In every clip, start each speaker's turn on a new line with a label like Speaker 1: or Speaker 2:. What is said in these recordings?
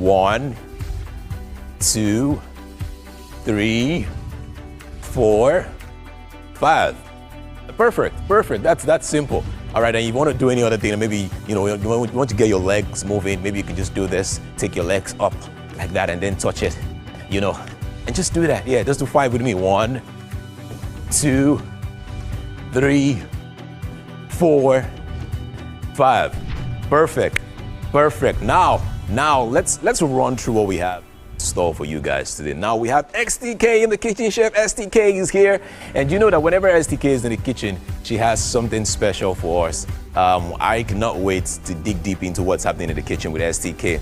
Speaker 1: 1, 2, 3, 4, 5. Perfect. That's simple. All right, and you want to do any other thing, maybe, you want to get your legs moving, maybe you can just do this, take your legs up like that and then touch it, and just do that. Yeah, just do 5 with me. 1, 2, 3, 4, 5. Perfect. Now let's run through what we have in store for you guys today. Now we have STK in the kitchen. Chef STK is here, and you know that whenever STK is in the kitchen, she has something special for us. I cannot wait to dig deep into what's happening in the kitchen with STK.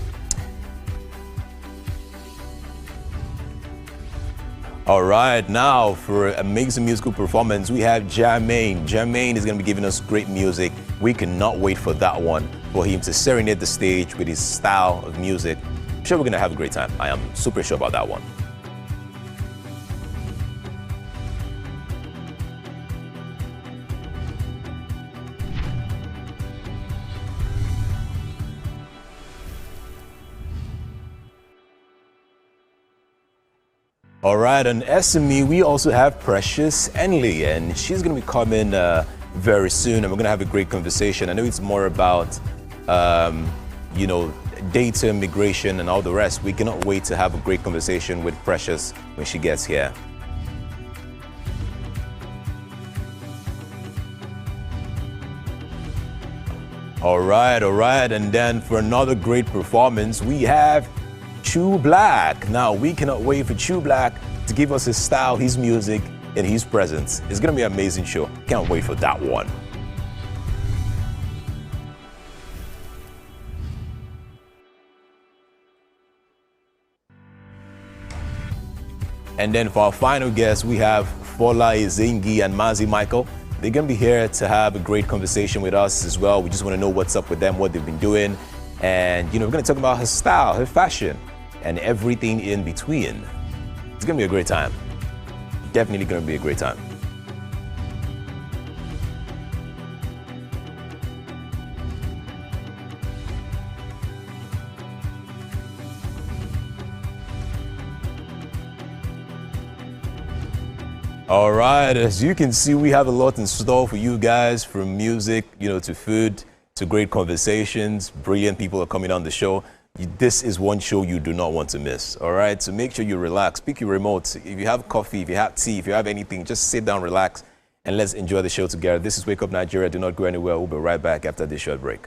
Speaker 1: All right, now for an amazing musical performance, we have Jermaine. Jermaine is going to be giving us great music. We cannot wait for that one, for him to serenade the stage with his style of music. I'm sure we're going to have a great time. I am super sure about that one. All right, on SME, we also have Precious Enley, and she's going to be coming very soon, and we're going to have a great conversation. I know it's more about, data, immigration, and all the rest. We cannot wait to have a great conversation with Precious when she gets here. All right, and then for another great performance, we have True Black. Now, we cannot wait for True Black to give us his style, his music, and his presence. It's going to be an amazing show. Can't wait for that one. And then for our final guest, we have Fola Izingi and Mazi Michael. They're going to be here to have a great conversation with us as well. We just want to know what's up with them, what they've been doing. And, we're going to talk about her style, her fashion, and everything in between. It's going to be a great time. Definitely going to be a great time. All right, as you can see, we have a lot in store for you guys, from music, to food, to great conversations. Brilliant people are coming on the show. This is one show you do not want to miss, all right? So make sure you relax, pick your remote. If you have coffee, if you have tea, if you have anything, just sit down, relax, and let's enjoy the show together. This is Wake Up Nigeria. Do not go anywhere. We'll be right back after this short break.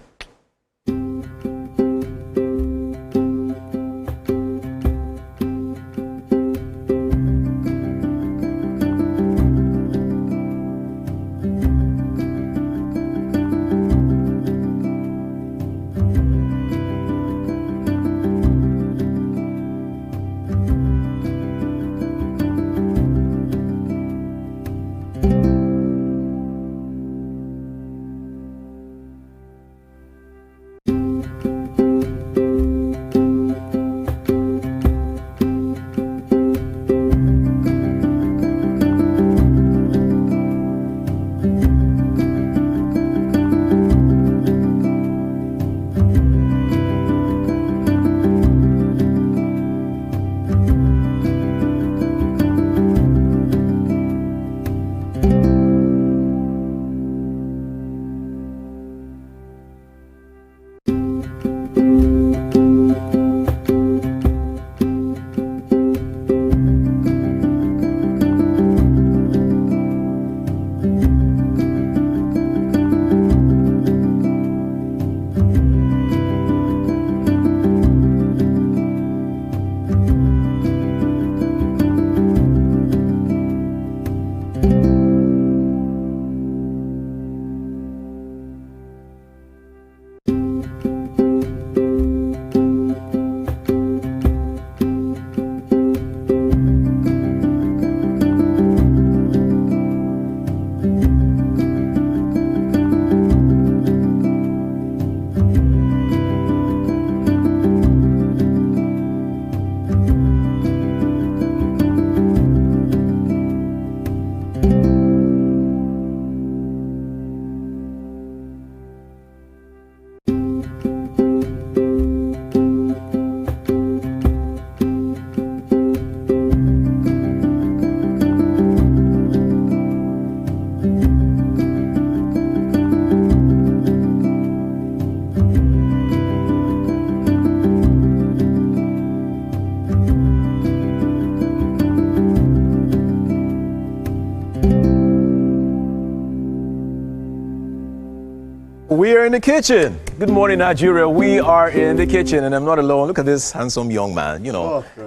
Speaker 1: the kitchen. Good morning, Nigeria. We are in the kitchen, and I'm not alone. Look at this handsome young man,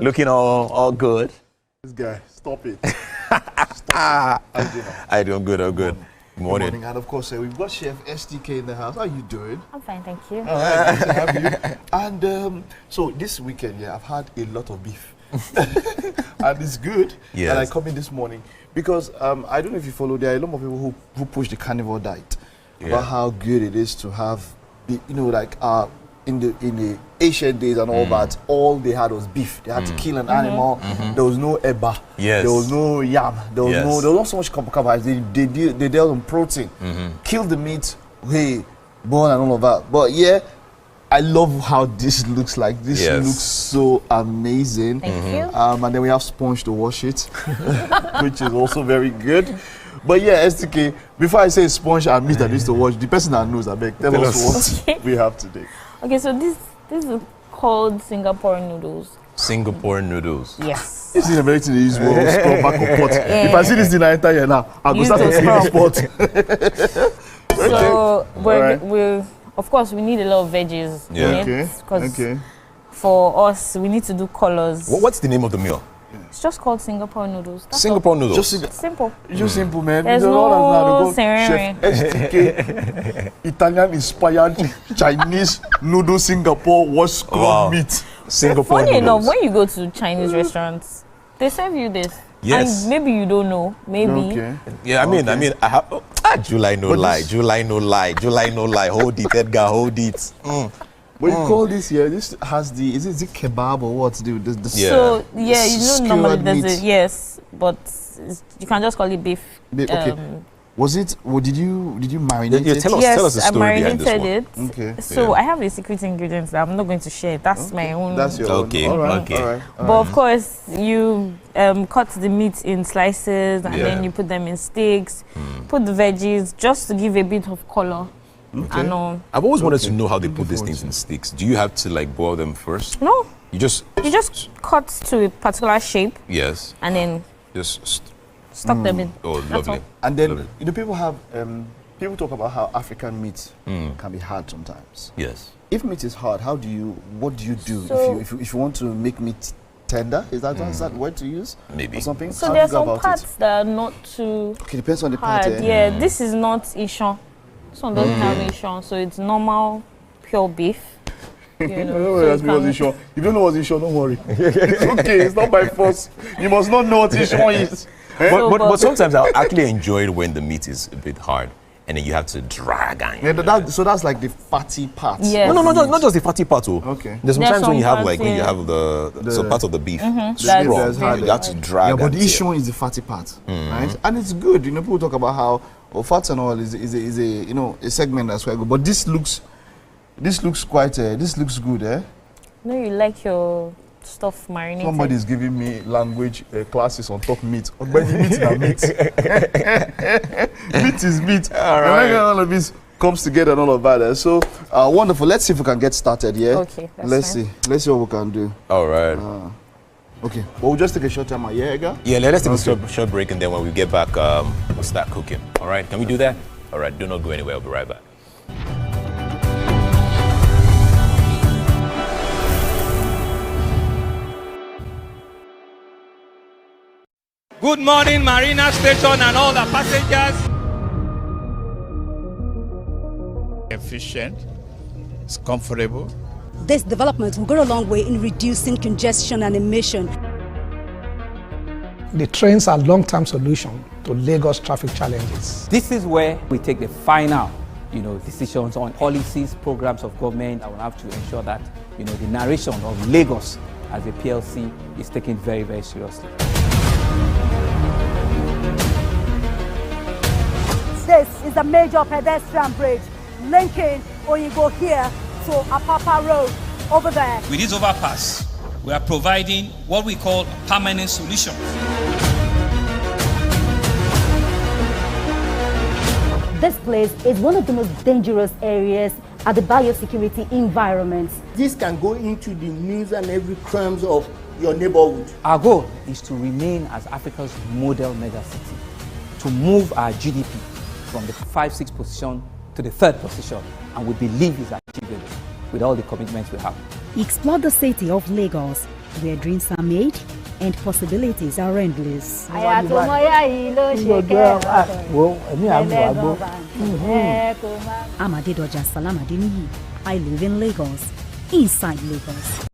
Speaker 1: looking all good.
Speaker 2: This guy, stop it.
Speaker 1: I doing good, I'm good. Good morning.
Speaker 2: Good morning. And of course, we've got Chef STK in the house. How are you doing?
Speaker 3: I'm fine, thank you.
Speaker 2: All right, nice to have you. And so this weekend, I've had a lot of beef. And it's good.
Speaker 1: Yes.
Speaker 2: And I come in this morning because I don't know if you follow, there are a lot of people who push the carnivore diet about how good it is to have, in the ancient days and all that, all they had was beef. They had to kill an animal. There was no eba.
Speaker 1: Yes.
Speaker 2: There was no yam. There was not so much carbohydrates. They dealt on protein. Kill the meat, bone and all of that. But I love how this looks like. This looks so amazing.
Speaker 3: Thank you.
Speaker 2: And then we have sponge to wash it, which is also very good. But STK, before I say sponge and meat that needs to wash, the person that knows, I beg, tell us what we have today.
Speaker 3: Okay, so this is called Singapore noodles.
Speaker 1: Singapore noodles.
Speaker 3: Yes.
Speaker 2: This is a very thing they use for scrub back of pot. If I see this in enter here now, I'll go start to see this pot.
Speaker 3: So we of course we need a lot of veggies in it because for us we need to do colors.
Speaker 1: What's the name of the meal?
Speaker 3: It's just called Singapore noodles. That's
Speaker 1: Singapore noodles.
Speaker 3: Just simple.
Speaker 2: It's just simple, man.
Speaker 3: There's no ceremony.
Speaker 2: Chef STK, Italian inspired Chinese noodle Singapore wash scrub meat.
Speaker 1: Singapore
Speaker 3: Funny
Speaker 1: noodles.
Speaker 3: enough, when you go to Chinese restaurants, they serve you this.
Speaker 1: Yes.
Speaker 3: And maybe you don't know. Maybe.
Speaker 2: Okay.
Speaker 1: Yeah, I mean, I have. July no lie. Hold it, Edgar. Hold it.
Speaker 2: But you call this here, this has is it kebab or what? The
Speaker 3: So, normally there's
Speaker 2: meat.
Speaker 3: yes, but you can just call it beef.
Speaker 2: Okay. Was it, did you marinate it?
Speaker 1: Tell us the story behind this one.
Speaker 3: I marinated it.
Speaker 2: Okay.
Speaker 3: So I have a secret ingredient that I'm not going to share. That's my own.
Speaker 2: That's your own.
Speaker 1: Okay,
Speaker 2: All right.
Speaker 1: okay.
Speaker 3: But of course, you cut the meat in slices and then you put them in sticks. Put the veggies just to give a bit of color.
Speaker 2: Okay.
Speaker 3: And
Speaker 1: I've always wanted to know how they put these things in sticks. Do you have to boil them first?
Speaker 3: no,
Speaker 1: You just
Speaker 3: cut to a particular shape and then
Speaker 1: just
Speaker 3: stuck them in.
Speaker 1: oh,
Speaker 3: That's
Speaker 1: lovely.
Speaker 3: all.
Speaker 2: And then,
Speaker 1: Lovely.
Speaker 2: people have, people talk about how African meat can be hard sometimes.
Speaker 1: Yes.
Speaker 2: If meat is hard, what do you do
Speaker 3: So-
Speaker 2: if you want to make meat tender? Is that word to use?
Speaker 1: Maybe.
Speaker 2: Or something?
Speaker 3: So
Speaker 2: How
Speaker 3: there
Speaker 2: do
Speaker 3: are
Speaker 2: you go
Speaker 3: some
Speaker 2: about
Speaker 3: parts
Speaker 2: it?
Speaker 3: that are not too
Speaker 2: Okay, depends on the
Speaker 3: hard.
Speaker 2: part.
Speaker 3: Yeah, this is not Ishon. This one doesn't have Ishon, so it's normal, pure beef. You know, so you can-
Speaker 2: If you don't know what's Ishon, don't worry. It's okay, it's not by force. You must not know what Ishon is.
Speaker 1: But sometimes I actually enjoy it when the meat is a bit hard and then you have to drag on it.
Speaker 2: So that's like the fatty part.
Speaker 3: Yes.
Speaker 1: No, not just the fatty part.
Speaker 2: Okay.
Speaker 1: There's
Speaker 3: There's
Speaker 1: sometimes when
Speaker 3: some
Speaker 1: you have
Speaker 3: parts,
Speaker 1: when you
Speaker 3: yeah.
Speaker 1: have the part of the beef
Speaker 3: That's
Speaker 1: strong.
Speaker 2: That's hard.
Speaker 1: You have to drag.
Speaker 2: Yeah, but the
Speaker 1: and
Speaker 2: Ishon is the fatty part, right? And it's good. People talk about how fats and oil is a segment that's quite good. But this looks quite. This looks good, eh?
Speaker 3: No, you like your stuff marinated.
Speaker 2: Somebody's giving me language classes on top meat. But the meat is meat. Meat is meat.
Speaker 1: All right.
Speaker 2: And all of this comes together and all of that. So wonderful. Let's see if we can get started. Yeah.
Speaker 3: Okay, that's
Speaker 2: Let's
Speaker 3: fine.
Speaker 2: see. Let's see what we can do.
Speaker 1: All right.
Speaker 2: Okay. Well, we'll just take a short time. Yeah, Edgar?
Speaker 1: Yeah, let's take a short break and then when we get back, we'll start cooking. All right, can we do that? All right, do not go anywhere. I'll be right back.
Speaker 4: Good morning, Marina Station and all the passengers.
Speaker 5: Efficient, it's comfortable.
Speaker 6: This development will go a long way in reducing congestion and emission.
Speaker 7: The trains are a long-term solution to Lagos traffic challenges.
Speaker 8: This is where we take the final, decisions on policies, programs of government. I will have to ensure that, the narration of Lagos as a PLC is taken very, very seriously.
Speaker 6: This is a major pedestrian bridge linking Oyinbo here to Apapa Road over there.
Speaker 4: With this overpass, we are providing what we call a permanent solution.
Speaker 9: This place is one of the most dangerous areas at the biosecurity environment.
Speaker 10: This can go into the news and every crimes of your neighborhood.
Speaker 8: Our goal is to remain as Africa's model megacity, to move our GDP from the 5-6 position to the third position, and we believe it's achievable with all the commitments we have.
Speaker 9: Explore the city of Lagos, where dreams are made and possibilities are endless. I'm Adedoja Salam Adeniyi. I live in Lagos, inside Lagos.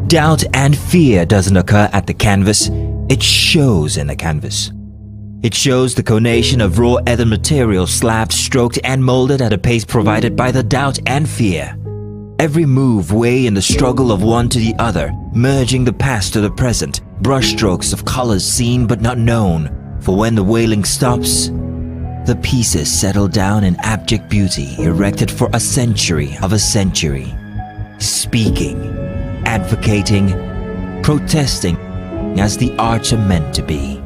Speaker 11: Doubt and fear doesn't occur at the canvas, it shows in the canvas. It shows the conation of raw earthen material slabbed, stroked and molded at a pace provided by the doubt and fear. Every move way in the struggle of one to the other, merging the past to the present, brushstrokes of colors seen but not known. For when the wailing stops, the pieces settle down in abject beauty erected for a century of a century. Speaking, advocating, protesting as the arts are meant to be.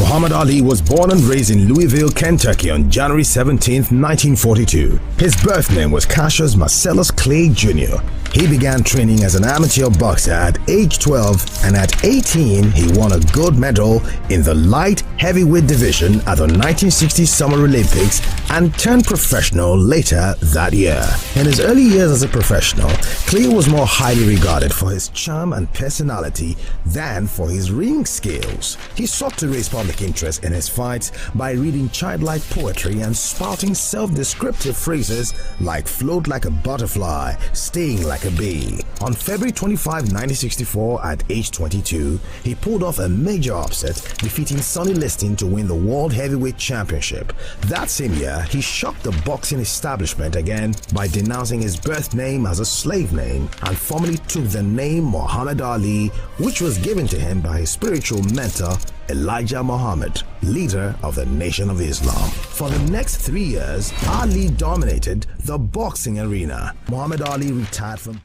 Speaker 12: Muhammad Ali was born and raised in Louisville, Kentucky on January 17, 1942. His birth name was Cassius Marcellus Clay Jr. He began training as an amateur boxer at age 12, and at 18 he won a gold medal in the light heavyweight division at the 1960 Summer Olympics and turned professional later that year. In his early years as a professional, Clay was more highly regarded for his charm and personality than for his ring skills. He sought to raise public interest in his fights by reading childlike poetry and spouting self-descriptive phrases like float like a butterfly, sting like a bee. On February 25, 1964, at age 22, he pulled off a major upset, defeating Sonny Liston to win the World Heavyweight Championship. That same year, he shocked the boxing establishment again by denouncing his birth name as a slave name and formally took the name Muhammad Ali, which was given to him by his spiritual mentor Elijah Muhammad, leader of the Nation of Islam. For the next 3 years, Ali dominated the boxing arena. Muhammad Ali retired from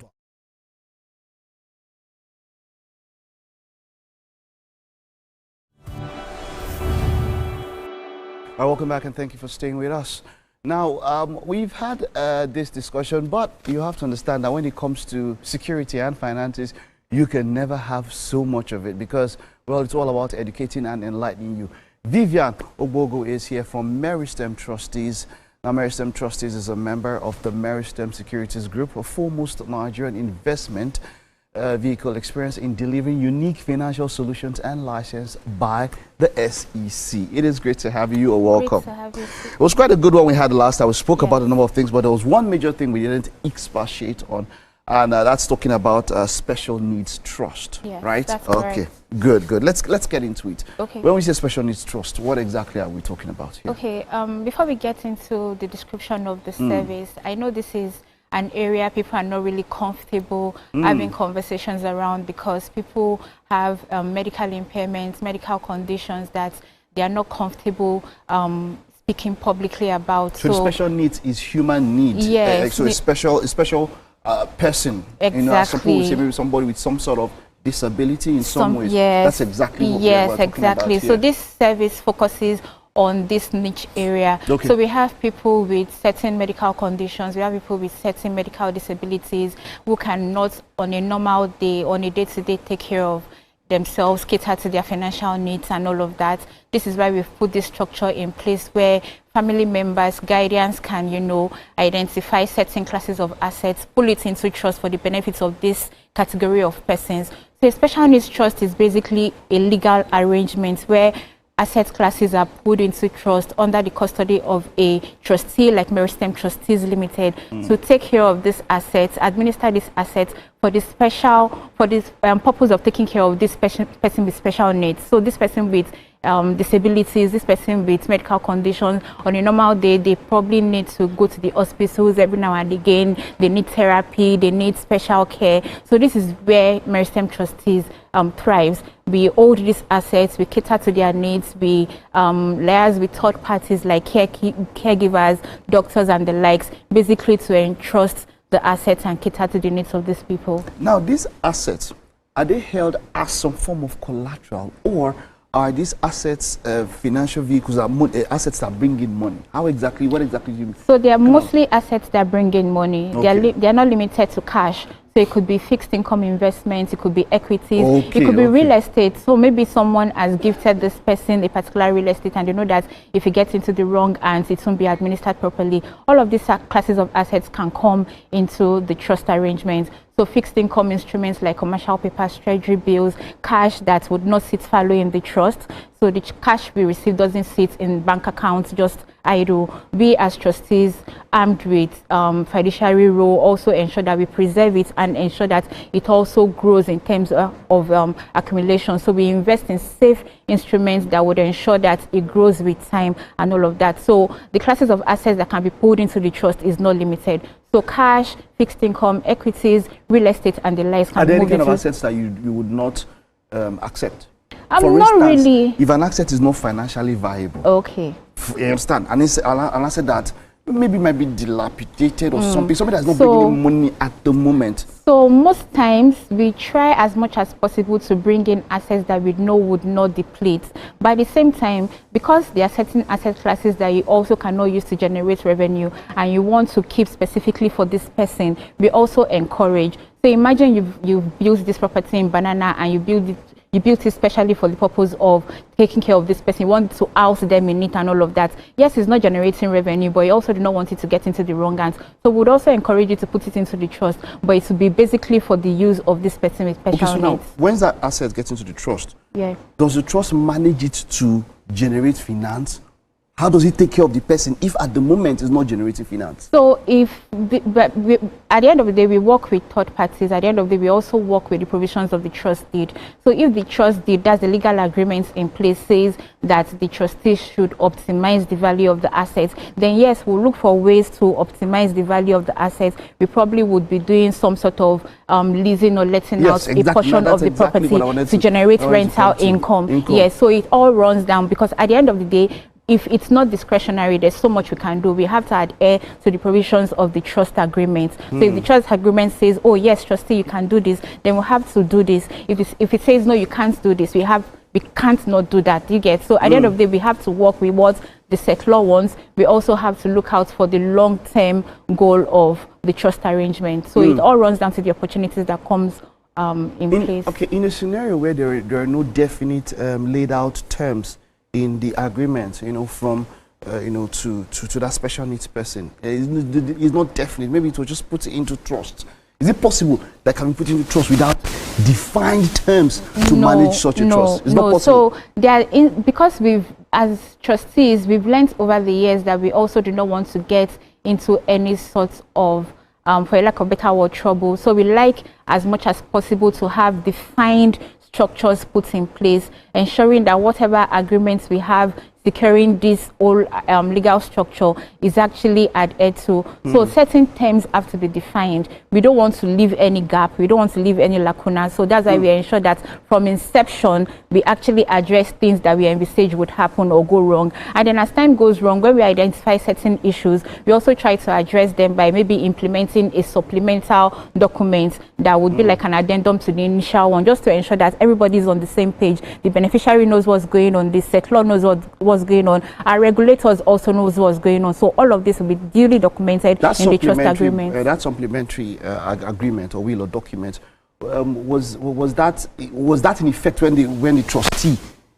Speaker 2: Welcome back and thank you for staying with us. Now, we've had this discussion, but you have to understand that when it comes to security and finances, you can never have so much of it because, well, it's all about educating and enlightening you. Vivian Ogbogo is here from Meristem Trustees. Now, Meristem Trustees is a member of the Meristem Securities Group, a foremost Nigerian investment vehicle experienced in delivering unique financial solutions and licensed by the SEC. It is great to have you. You're welcome.
Speaker 3: Great to have you.
Speaker 2: It was quite a good one we had last time. We spoke about a number of things, but there was one major thing we didn't expatiate on, and that's talking about special needs trust.
Speaker 3: Yes,
Speaker 2: right?
Speaker 3: That's
Speaker 2: okay.
Speaker 3: Correct.
Speaker 2: Good. Let's get into it.
Speaker 3: Okay.
Speaker 2: When we say special needs trust, what exactly are we talking about here?
Speaker 3: Okay. Before we get into the description of the service, I know this is an area people are not really comfortable having conversations around because people have medical impairments, medical conditions that they are not comfortable speaking publicly about.
Speaker 2: So the special needs is human needs.
Speaker 3: Yes.
Speaker 2: So a special person.
Speaker 3: Exactly.
Speaker 2: You know, I suppose maybe somebody with some sort of disability in some ways.
Speaker 3: Yes.
Speaker 2: That's exactly what
Speaker 3: yes,
Speaker 2: we're talking
Speaker 3: exactly.
Speaker 2: about here.
Speaker 3: So this service focuses on this niche area.
Speaker 2: Okay.
Speaker 3: So we have people with certain medical conditions, we have people with certain medical disabilities who cannot on a normal day, on a day-to-day take care of themselves, cater to their financial needs and all of that. This is why we've put this structure in place where family members, guardians can, you know, identify certain classes of assets, pull it into trust for the benefits of this category of persons. So a special needs trust is basically a legal arrangement where asset classes are put into trust under the custody of a trustee like Meristem Trustees Limited to take care of these assets, administer these assets for this purpose of taking care of this person with special needs. So this person with disabilities, this person with medical conditions, on a normal day, they probably need to go to the hospitals every now and again. They need therapy, they need special care. So this is where Meristem Trustees thrives. We hold these assets, we cater to their needs, we liaise with third parties like caregivers, doctors and the likes, basically to entrust the assets and cater to the needs of these people.
Speaker 2: Now, these assets, are they held as some form of collateral, or are these assets financial vehicles, assets that bring in money? What exactly do you mean?
Speaker 3: So they are mostly assets that bring in money. Okay. They are not limited to cash. So it could be fixed income investments, it could be equities, it could be real estate. So maybe someone has gifted this person a particular real estate and they know that if it gets into the wrong hands, it won't be administered properly. All of these classes of assets can come into the trust arrangement. So fixed income instruments like commercial papers, treasury bills, cash that would not sit fallow in the trust. So the cash we receive doesn't sit in bank accounts just idle. We as trustees, armed with fiduciary role, also ensure that we preserve it and ensure that it also grows in terms of accumulation. So we invest in safe instruments that would ensure that it grows with time and all of that. So the classes of assets that can be pulled into the trust is not limited. So cash, fixed income, equities, real estate and the likes can
Speaker 2: Are there any
Speaker 3: move
Speaker 2: kind of
Speaker 3: into
Speaker 2: assets that you would not accept?
Speaker 3: For instance, not really.
Speaker 2: If an asset is not financially viable,
Speaker 3: okay,
Speaker 2: you understand, and it's an asset that maybe might be dilapidated or something that's not bringing in money at the moment.
Speaker 3: So most times we try as much as possible to bring in assets that we know would not deplete. But at the same time, because there are certain asset classes that you also cannot use to generate revenue and you want to keep specifically for this person, we also encourage. So imagine you've built this property in Banana and you built it specially for the purpose of taking care of this person. You want to house them in it and all of that. Yes, it's not generating revenue, but you also do not want it to get into the wrong hands. So we would also encourage you to put it into the trust, but it would be basically for the use of this person with special needs.
Speaker 2: Now, when that asset gets into the trust,
Speaker 3: does
Speaker 2: the trust manage it to generate finance? How does it take care of the person if at the moment it's not generating finance?
Speaker 3: So at the end of the day, we work with third parties. At the end of the day, we also work with the provisions of the trust deed. So if the trust deed, that's the legal agreements in place, says that the trustee should optimize the value of the assets, then yes, we'll look for ways to optimize the value of the assets. We probably would be doing some sort of leasing or letting out a portion of the property to generate rental income. Yes, so it all runs down, because at the end of the day, if it's not discretionary, there's so much we can do. We have to adhere to the provisions of the trust agreement. So if the trust agreement says, oh yes, trustee, you can do this, then we'll have to do this. If it says, no, you can't do this, we can't not do that, you get. So at the end of the day, we have to work with what the secular wants. We also have to look out for the long-term goal of the trust arrangement. So it all runs down to the opportunities that comes in place.
Speaker 2: Okay, in a scenario where there are no definite laid out terms in the agreement, from to that special needs person, it's not definite. Maybe it will just put it into trust. Is it possible that can be put into trust without defined terms to manage such a trust? It's not possible.
Speaker 3: So because as trustees, we've learned over the years that we also do not want to get into any sort of for lack of better word, trouble. So we like as much as possible to have defined structures put in place, ensuring that whatever agreements we have securing this whole legal structure is actually adhered to. So certain terms have to be defined. We don't want to leave any gap. We don't want to leave any lacuna. So that's why we ensure that from inception, we actually address things that we envisage would happen or go wrong. And then as time goes wrong, when we identify certain issues, we also try to address them by maybe implementing a supplemental document that would be like an addendum to the initial one, just to ensure that everybody's on the same page. The beneficiary knows what's going on, the settlor knows what's going on, our regulators also knows what's going on. So all of this will be duly documented in the trust agreement.
Speaker 2: That supplementary agreement or will or document, was that in effect when the trustee,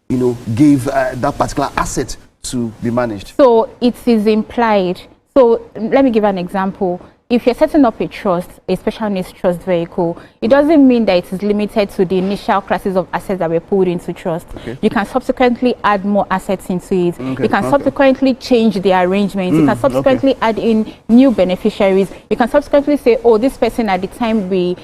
Speaker 2: you know, gave that particular asset to be managed?
Speaker 3: So it is implied. So let me give an example. If you're setting up a trust, a special needs trust vehicle, it doesn't mean that it is limited to the initial classes of assets that were put into trust. You can subsequently add more assets into it. You can subsequently change the arrangements. You can subsequently add in new beneficiaries. You can subsequently say, oh, this person at the time we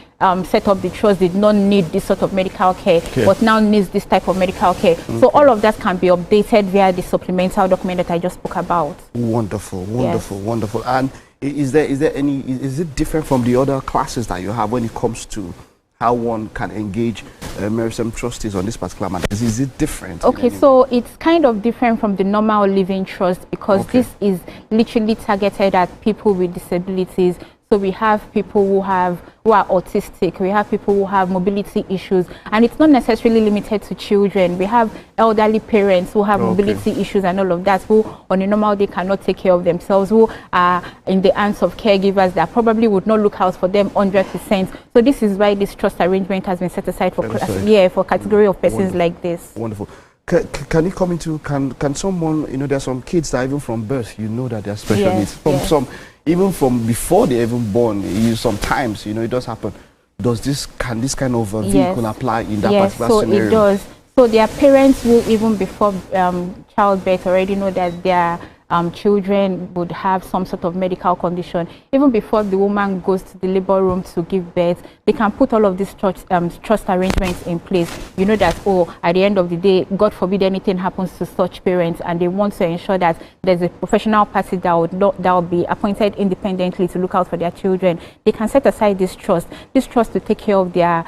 Speaker 3: set up the trust did not need this sort of medical care, but now needs this type of medical care. So all of that can be updated via the supplemental document that I just spoke about.
Speaker 2: Wonderful, wonderful, wonderful. And is it different from the other classes that you have when it comes to how one can engage Merisem trustees on this particular matter? Is it different?
Speaker 3: Okay, so it's kind of different from the normal living trust because this is literally targeted at people with disabilities. So we have people who are autistic, we have people who have mobility issues, and it's not necessarily limited to children. We have elderly parents who have mobility issues and all of that, who on a normal day cannot take care of themselves, who are in the hands of caregivers that probably would not look out for them 100%. So this is why this trust arrangement has been set aside for for category of persons like this.
Speaker 2: Wonderful. Can you come into, can someone, you know, there's some kids that even from birth, you know that they're special needs. Some even from before they're even born, sometimes, you know, it does happen. Can this kind of vehicle apply in that particular scenario?
Speaker 3: Yes, so it does. So there are parents who even before childbirth already know that their children would have some sort of medical condition. Even before the woman goes to the labor room to give birth, they can put all of these trust arrangements in place. You know that, oh, at the end of the day, God forbid anything happens to such parents, and they want to ensure that there's a professional party that will be appointed independently to look out for their children. They can set aside this trust to take care of their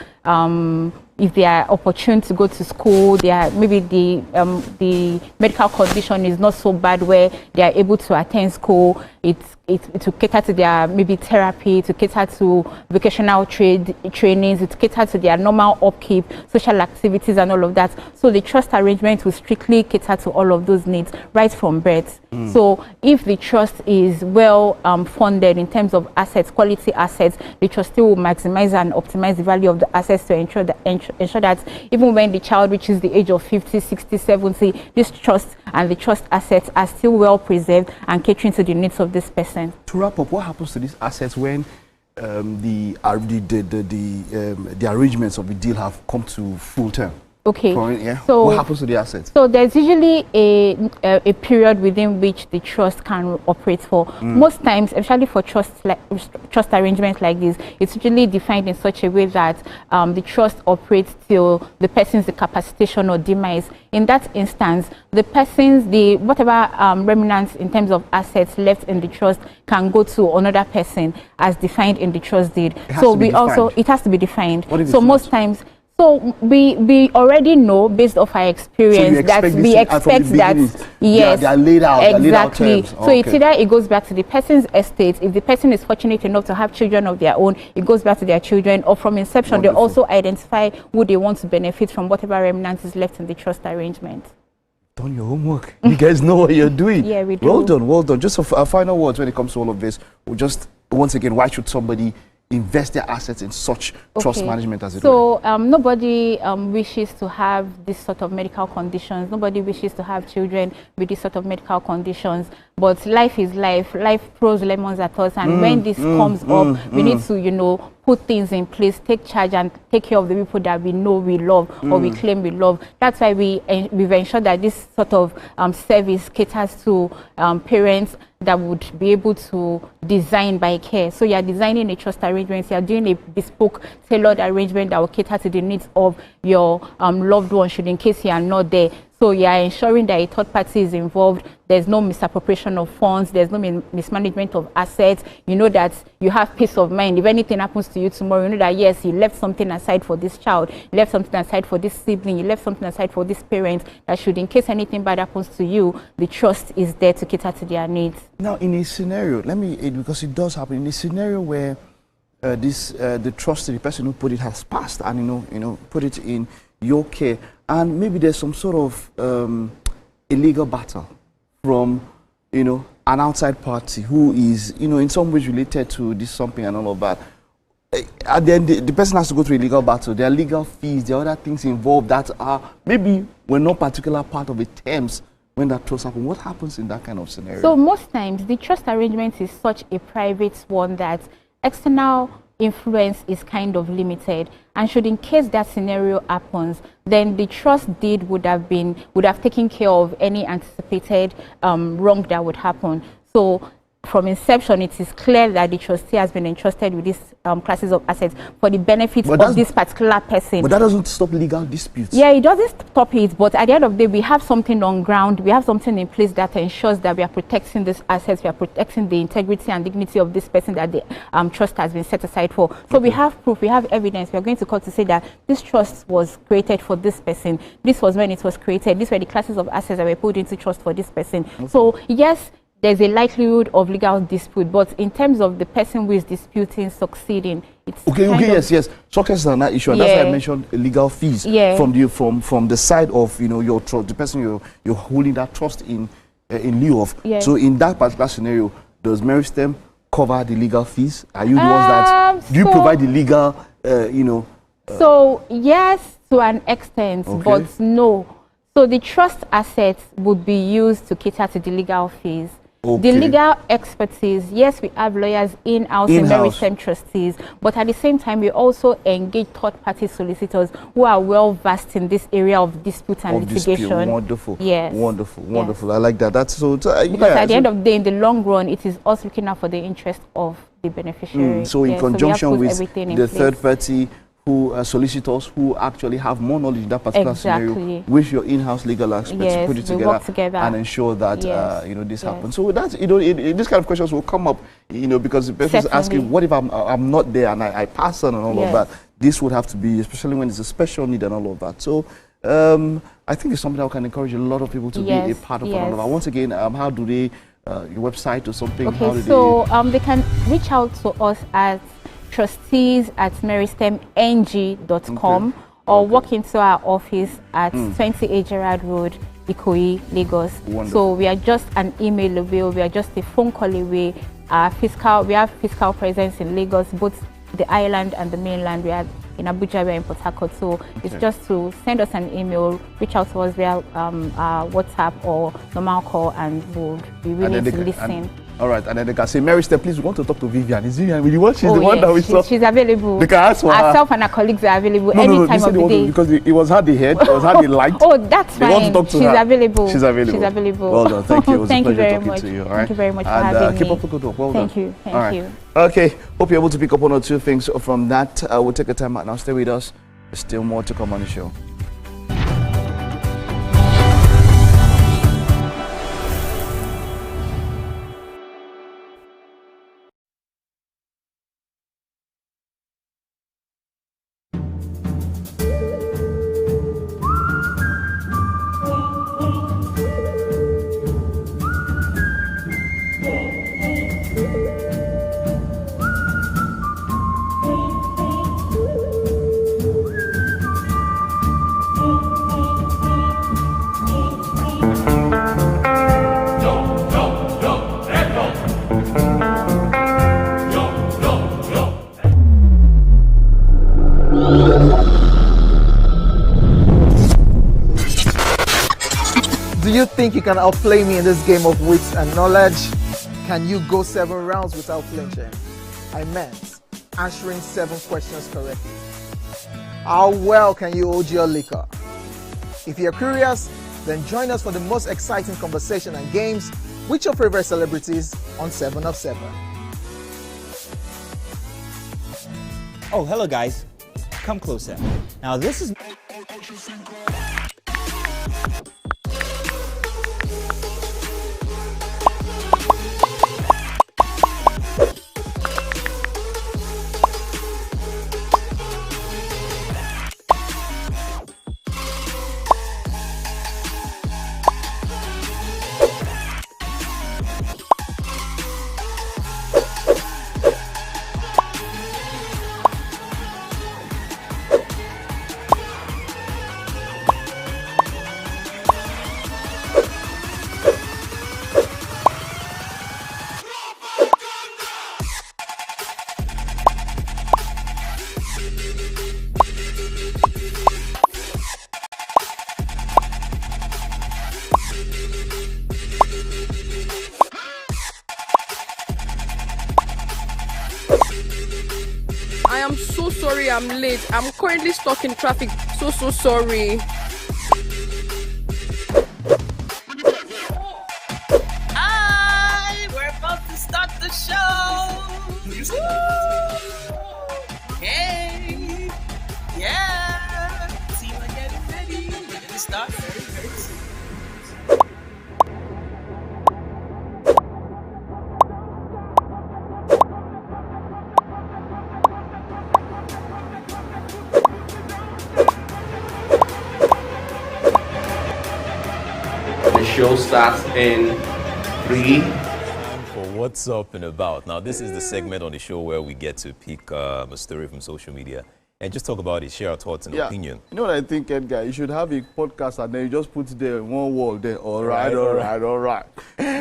Speaker 3: if they are opportune to go to school, maybe the medical condition is not so bad where they are able to attend school. To cater to their maybe therapy, to cater to vocational trainings, to cater to their normal upkeep, social activities and all of that. So the trust arrangement will strictly cater to all of those needs right from birth. So if the trust is well funded in terms of assets, quality assets, the trustee will maximize and optimize the value of the assets to ensure that even when the child reaches the age of 50, 60, 70, this trust and the trust assets are still well preserved and catering to the needs of this person.
Speaker 2: To wrap up, what happens to these assets when the arrangements of the deal have come to full term?
Speaker 3: Okay.
Speaker 2: So what happens to the assets?
Speaker 3: So there's usually a period within which the trust can operate for. Most times, especially for trust arrangements like this, it's usually defined in such a way that the trust operates till the person's incapacitation or demise. In that instance, the person's whatever remnants in terms of assets left in the trust can go to another person as defined in the trust deed. It has to be defined. So most times. So we already know based off our experience that we expect that
Speaker 2: they are laid out.
Speaker 3: Exactly. So it's either it goes back to the person's estate. If the person is fortunate enough to have children of their own, it goes back to their children. Or from inception, they also identify who they want to benefit from whatever remnants is left in the trust arrangement.
Speaker 2: Done your homework. You guys know what you're doing.
Speaker 3: Yeah, we do.
Speaker 2: Well done, well done. Just a final words when it comes to all of this. Just once again, why should somebody invest their assets in such trust management as it
Speaker 3: so nobody wishes to have this sort of medical conditions. Nobody wishes to have children with this sort of medical conditions, but life is life. Life throws lemons at us, and when this comes up, we need to, you know, put things in place, take charge and take care of the people that we know we love or we claim we love. That's why we've ensured that this sort of service caters to parents that would be able to design by care. So you're designing a trust arrangement, you're doing a bespoke, tailored arrangement that will cater to the needs of your loved one, should in case you are not there. So you are ensuring that a third party is involved. There's no misappropriation of funds. There's no mismanagement of assets. You know that you have peace of mind. If anything happens to you tomorrow, you know that yes, you left something aside for this child. You left something aside for this sibling. You left something aside for this parent. That should, in case anything bad happens to you, the trust is there to cater to their needs.
Speaker 2: Now, in a scenario, because it does happen, in a scenario where the trust to the person who put it has passed, and put it in your care, and maybe there's some sort of illegal battle from an outside party who is in some ways related to this something and all of that. At the end, the person has to go through a legal battle. There are legal fees, there are other things involved that are maybe were not particular part of the terms when that trust happens. What happens in that kind of scenario?
Speaker 3: So most times the trust arrangement is such a private one that external influence is kind of limited, and should, in case that scenario happens, then the trust deed would have taken care of any anticipated wrong that would happen. So from inception, it is clear that the trustee has been entrusted with these classes of assets for the benefit of this particular person.
Speaker 2: But that doesn't stop legal disputes.
Speaker 3: Yeah, it doesn't stop it, but at the end of the day, we have something on ground, we have something in place that ensures that we are protecting these assets, we are protecting the integrity and dignity of this person that the trust has been set aside for. So we have proof, we have evidence, we are going to court to say that this trust was created for this person, this was when it was created, these were the classes of assets that were put into trust for this person. So yes, there's a likelihood of legal dispute, but in terms of the person who is disputing succeeding, it's
Speaker 2: yes. Success is another issue, and that's why I mentioned legal fees from the side of your trust, the person you're holding that trust in lieu of. So in that particular scenario, does Meristem cover the legal fees? Are you the ones that do you provide the legal
Speaker 3: So yes, to an extent, but no. So the trust assets would be used to cater to the legal fees. The legal expertise, yes, we have lawyers in-house in Meristem trustees, but at the same time, we also engage third-party solicitors who are well-versed in this area of dispute and litigation.
Speaker 2: Wonderful.
Speaker 3: Yes.
Speaker 2: Wonderful. I like that. That's so.
Speaker 3: Because at the end of the day, in the long run, it is us looking out for the interest of the beneficiary.
Speaker 2: So in conjunction with the third-party solicitors who actually have more knowledge in that particular scenario, with your in-house legal experts, put it together and ensure that this happens. So that's these kind of questions will come up, because the person is asking, what if I'm not there and I pass on and all of that? This would have to be, especially when it's a special need and all of that. So I think it's something that can encourage a lot of people to be a part of all of that. Once again, how do they your website or something?
Speaker 3: Okay, so they can reach out to us at trustees@meristemng.com or walk into our office at 20 Gerard Road, Ikoyi, Lagos. So we are just an email away, we are just a phone call away. We have physical presence in Lagos, both the island and the mainland. We are in Abuja, we are in Port Harcourt. So it's just to send us an email, reach out to us via WhatsApp or normal call, and we'll be willing to listen.
Speaker 2: All right, and then they can say, Meristem, please, we want to talk to Vivian. Is Vivian with you? She's the one that we saw.
Speaker 3: She's available.
Speaker 2: They can ask for her.
Speaker 3: Herself and her colleagues are available any time of the day.
Speaker 2: Because it was her they heard, it was her they liked.
Speaker 3: That's fine.
Speaker 2: They want to talk to her.
Speaker 3: Available.
Speaker 2: She's available.
Speaker 3: She's available.
Speaker 2: Well done. Thank you. It was
Speaker 3: Thank
Speaker 2: a pleasure
Speaker 3: you very
Speaker 2: talking
Speaker 3: much.
Speaker 2: to you. All right?
Speaker 3: Thank you very much for having me.
Speaker 2: Keep up the good work. Well done.
Speaker 3: Thank you. Thank you.
Speaker 2: Okay. Hope you're able to pick up one or two things from that. We'll take a time out now. Stay with us. There's still more to come on the show.
Speaker 13: Do you think you can outplay me in this game of wits and knowledge? Can you go 7 rounds without flinching? I meant answering 7 questions correctly. How well can you hold your liquor? If you're curious, then join us for the most exciting conversation and games with your favorite celebrities on 7 of 7.
Speaker 14: Oh, hello guys. Come closer. Now this is...
Speaker 15: am so sorry I'm late. I'm currently stuck in traffic. So sorry.
Speaker 16: Hi, we're about to start the show. Hey, yeah, team are getting ready. We're gonna start very soon.
Speaker 17: The show starts in 3.
Speaker 1: For what's up and about. Now, this is the segment on the show where we get to pick a story from social media and just talk about it, share our thoughts and opinion.
Speaker 2: You know what I think, Edgar? You should have a podcast and then you just put it there, one wall there. All right.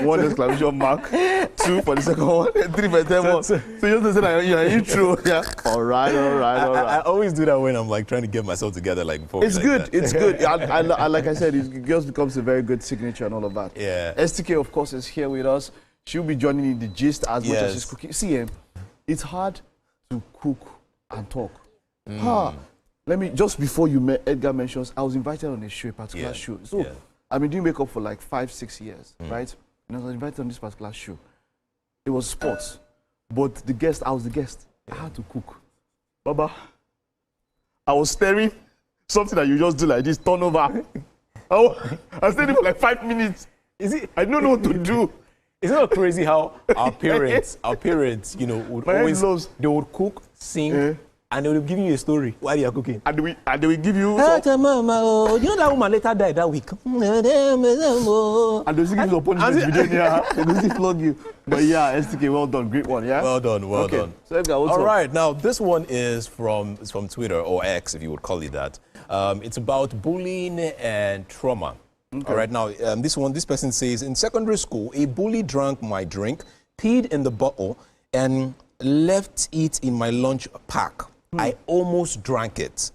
Speaker 2: One exclamation mark, 2 for the second one, 3 for the third one. So you just say that you're intro. Yeah. All right.
Speaker 1: I always do that when I'm like trying to get myself together, like before.
Speaker 2: It's good. It's good. I like I said, it just becomes a very good signature and all of that.
Speaker 1: Yeah.
Speaker 2: STK, of course, is here with us. She'll be joining in the gist as much as she's cooking. See, it's hard to cook and talk. Let me, just before Edgar mentions, I was invited on a show, a particular show. So I've been doing makeup for like 5-6 years, right? And I was invited on this particular show. It was sports, but I was the guest. I had to cook. Baba, I was staring, something that you just do like this, turn over. I stayed there for like 5 minutes. I don't know what to do.
Speaker 1: Isn't it crazy how our parents, you know, would they would cook, sing, and they would give you a story while you are cooking.
Speaker 2: And they will give you
Speaker 1: mama, you know that woman later died that week.
Speaker 2: And they'll give you the punishment. They will flog you. But yeah, STK, well done. Great one, yeah?
Speaker 1: Well done.
Speaker 2: So Edgar, what's up?
Speaker 1: All right, now this one is from Twitter, or X, if you would call it that. It's about bullying and trauma. Okay. All right, now this person says, in secondary school, a bully drank my drink, peed in the bottle, and left it in my lunch pack. I almost drank it.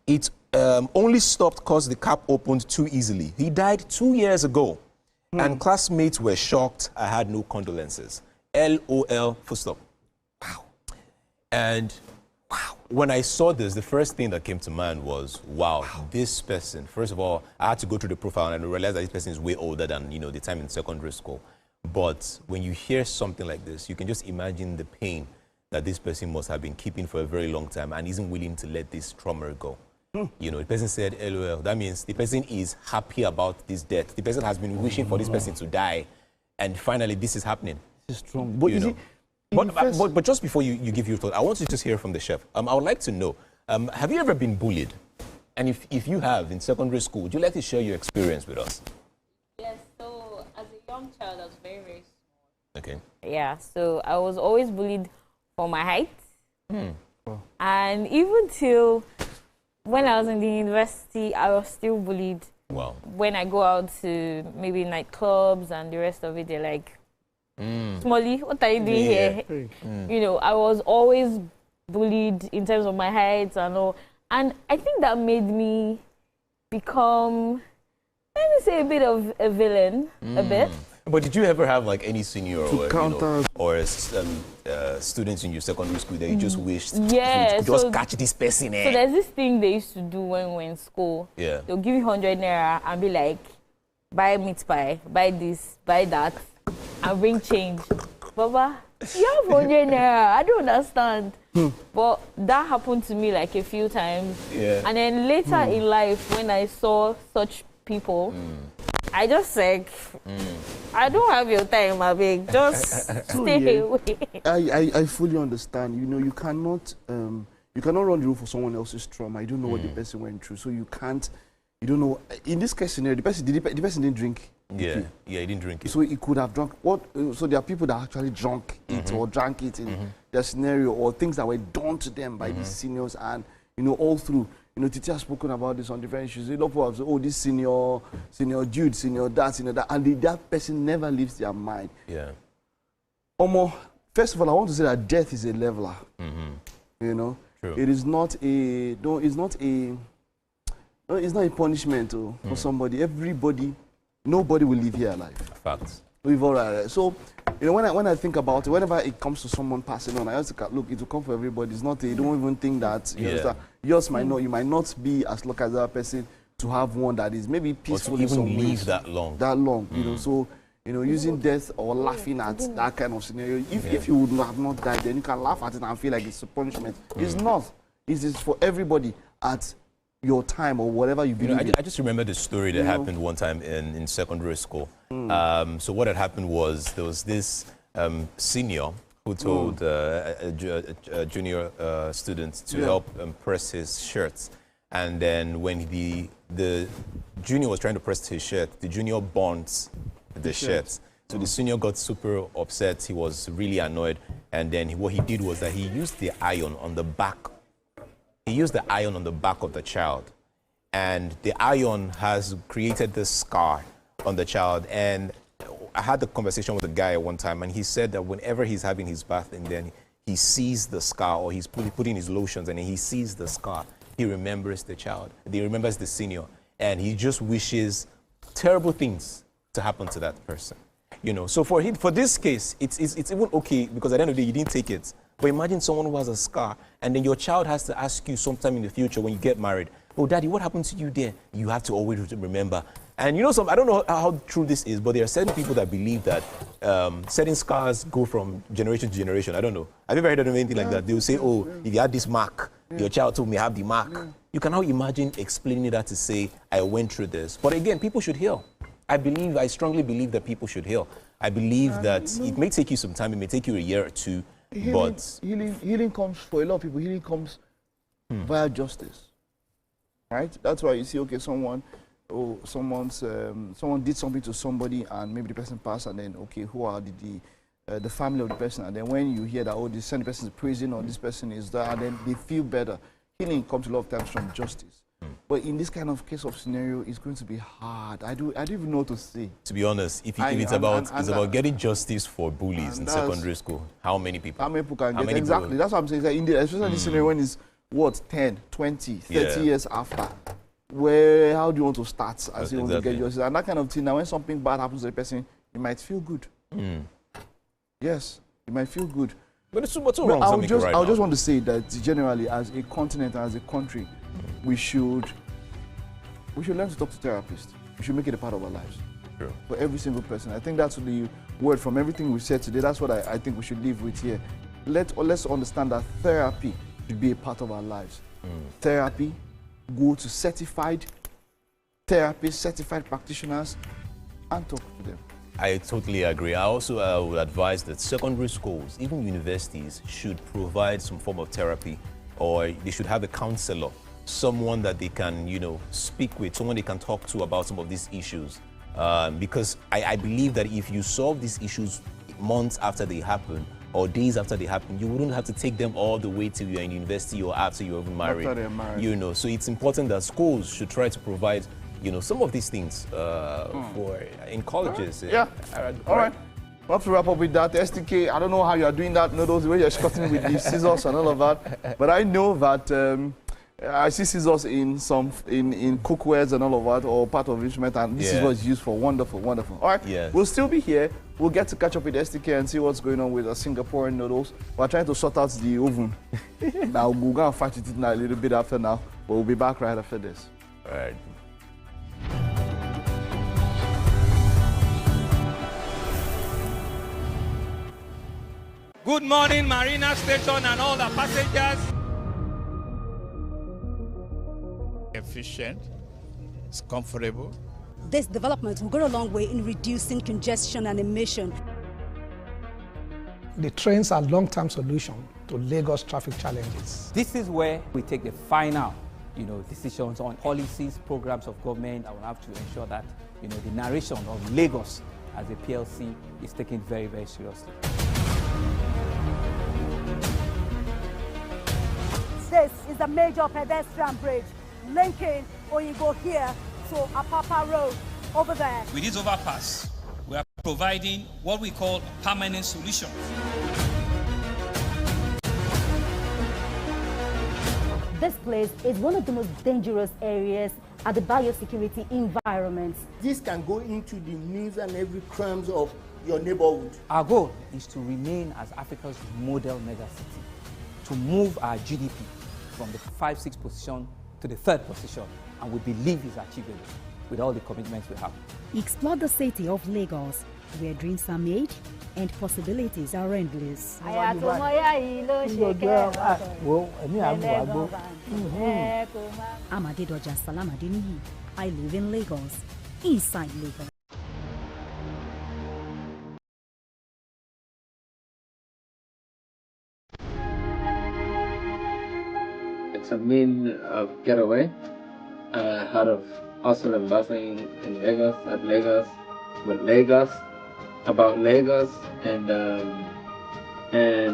Speaker 1: It only stopped because the cap opened too easily. He died 2 years ago, and classmates were shocked. I had no condolences. LOL, full stop. Wow. And wow. When I saw this, the first thing that came to mind was, wow, this person, first of all, I had to go through the profile and I realized that this person is way older than, you know, the time in secondary school. But when you hear something like this, you can just imagine the pain that this person must have been keeping for a very long time and isn't willing to let this trauma go. You know, the person said, LOL. That means the person is happy about this death. The person has been wishing for this person to die. And finally, this is happening.
Speaker 2: This is strong. But you know.
Speaker 1: But just before you give your thought, I want you to just hear from the chef. I would like to know, have you ever been bullied? And if you have in secondary school, would you like to share your experience with us?
Speaker 18: Yes, so as a young child, I was very, very small.
Speaker 1: Okay.
Speaker 18: Yeah, so I was always bullied for my height. And even till when I was in the university, I was still bullied.
Speaker 1: Wow.
Speaker 18: When I go out to maybe nightclubs and the rest of it, they're like, Smolly, what are you doing here? You know, I was always bullied in terms of my height and all. And I think that made me become, let me say, a bit of a villain, a bit.
Speaker 1: But did you ever have like any senior or students in your secondary school that you just wished you could just catch this person?
Speaker 18: So there's this thing they used to do when we were in school.
Speaker 1: Yeah.
Speaker 18: They'll give you 100 naira and be like, buy meat pie, buy this, buy that. And bring change. Baba, you have 100 naira. I don't understand. But that happened to me like a few times.
Speaker 1: Yeah.
Speaker 18: And then later in life, when I saw such people, I just like, I don't have your time, I beg. Just stay away.
Speaker 2: I fully understand. You know, you cannot run the room for someone else's trauma. You don't know what the person went through. So you can't, you don't know. In this case scenario, the person didn't drink.
Speaker 1: Yeah, he didn't drink it.
Speaker 2: So he could have drunk. So there are people that actually drunk it or drank it in their scenario, or things that were done to them by these seniors, and you know, all through. You know, Titi has spoken about this on different issues. A lot of people have said, oh, this senior Jude, senior that, and that person never leaves their mind.
Speaker 1: Yeah.
Speaker 2: Omo, first of all, I want to say that death is a leveler. You know,
Speaker 1: True.
Speaker 2: It is not a it's not a punishment for somebody. Nobody will live here alive.
Speaker 1: Facts.
Speaker 2: We've all right. So You know, when I think about it, whenever it comes to someone passing on, I always look, it will come for everybody. It's not, you don't even think that, you understand? Yours might not, you might not be as lucky as that person to have one that is maybe peaceful.
Speaker 1: Or to even live that long.
Speaker 2: That long, you know, so, you know, using death or laughing at that kind of scenario, if you would have not died, then you can laugh at it and feel like it's a punishment. It's not. It is for everybody at your time or whatever you believe in.
Speaker 1: I just remember the story that happened one time in secondary school. So what had happened was there was this senior who told a junior student to help press his shirts. And then when the junior was trying to press his shirt, the junior burnt the shirt. So the senior got super upset. He was really annoyed. And then what he did was that he used the iron on the back. He used the iron on the back of the child. And the iron has created this scar on the child. And I had the conversation with a guy one time, and he said that whenever he's having his bath and then he sees the scar, or he's putting his lotions and he sees the scar, he remembers the child. He remembers the senior. And he just wishes terrible things to happen to that person. You know, so for this case, it's even okay, because at the end of the day, you didn't take it. But imagine someone who has a scar, and then your child has to ask you sometime in the future when you get married, "Oh, Daddy, what happened to you there?" You have to always remember. And you know, I don't know how true this is, but there are certain people that believe that certain scars go from generation to generation. I don't know. Have you ever heard of anything like that? They will say, "Oh, if you had this mark, your child too may have the mark." You can now imagine explaining that to say, "I went through this." But again, people should heal. I strongly believe that people should heal. I believe that it may take you some time, it may take you a year or two, but
Speaker 2: healing comes for a lot of people. Healing comes via justice, right? That's why you see, okay, someone did something to somebody, and maybe the person passed, and then okay, who are the family of the person? And then when you hear that, oh, this person is prison, or this person is there, and then they feel better. Healing comes a lot of times from justice. But in this kind of case of scenario, it's going to be hard. I don't even know what to say.
Speaker 1: To be honest, if it's about getting justice for bullies in secondary school, how many people?
Speaker 2: How many people can get? Exactly. That's what I'm saying. India, especially in this scenario when it's, what, 10, 20, 30 years after. How do you want to start as you want to get justice? And that kind of thing, now when something bad happens to the person, you might feel good. Yes, you might feel good.
Speaker 1: But it's what's wrong with something right now?
Speaker 2: I just want to say that generally, as a continent, as a country, we should learn to talk to therapists. We should make it a part of our lives.
Speaker 1: True.
Speaker 2: For every single person. I think that's the word from everything we said today. That's what I think we should live with here. Let's understand that therapy should be a part of our lives. Therapy, go to certified therapists, certified practitioners, and talk to them.
Speaker 1: I totally agree. I also would advise that secondary schools, even universities, should provide some form of therapy, or they should have a counselor, someone that they can, speak with, someone they can talk to about some of these issues. Because I believe that if you solve these issues months after they happen, or days after they happen, you wouldn't have to take them all the way till you're in university or after you're even married.
Speaker 2: After they're married.
Speaker 1: So it's important that schools should try to provide some of these things in colleges.
Speaker 2: Yeah. All right. We'll have to wrap up with that. STK, I don't know how you are doing that. Those way you're cutting with the scissors and all of that. But I know that I see scissors in cookwares and all of that, or part of instrument, and this is what it's used for. Wonderful, wonderful. All right.
Speaker 1: Yes.
Speaker 2: We'll still be here. We'll get to catch up with STK and see what's going on with the Singaporean noodles. We're trying to sort out the oven. Now we're going to fight it now a little bit after now, but we'll be back right after this.
Speaker 1: All right.
Speaker 4: Good morning, Marina Station and all the passengers.
Speaker 5: Efficient, it's comfortable.
Speaker 6: This development will go a long way in reducing congestion and emission.
Speaker 7: The trains are a long-term solution to Lagos traffic challenges.
Speaker 8: This is where we take the final, decisions on policies, programs of government. I will have to ensure that, the narration of Lagos as a PLC is taken very, very seriously.
Speaker 6: This is the major pedestrian bridge linking Oyinbo here to Apapa Road over there.
Speaker 16: With this overpass, we are providing what we call a permanent solution.
Speaker 9: This place is one of the most dangerous areas at the biosecurity environment.
Speaker 10: This can go into the news and every crimes of your neighborhood.
Speaker 8: Our goal is to remain as Africa's model megacity, to move our GDP from the 5-6 position to the 3rd position, and we believe is achievable with all the commitments we have.
Speaker 9: Explore the city of Lagos, where dreams are made and possibilities are endless. I'm Adedoja Salamadini. I live in Lagos, inside Lagos.
Speaker 19: It's a mean of getaway out of hustle and bustling in Lagos, at Lagos, with Lagos, about Lagos, and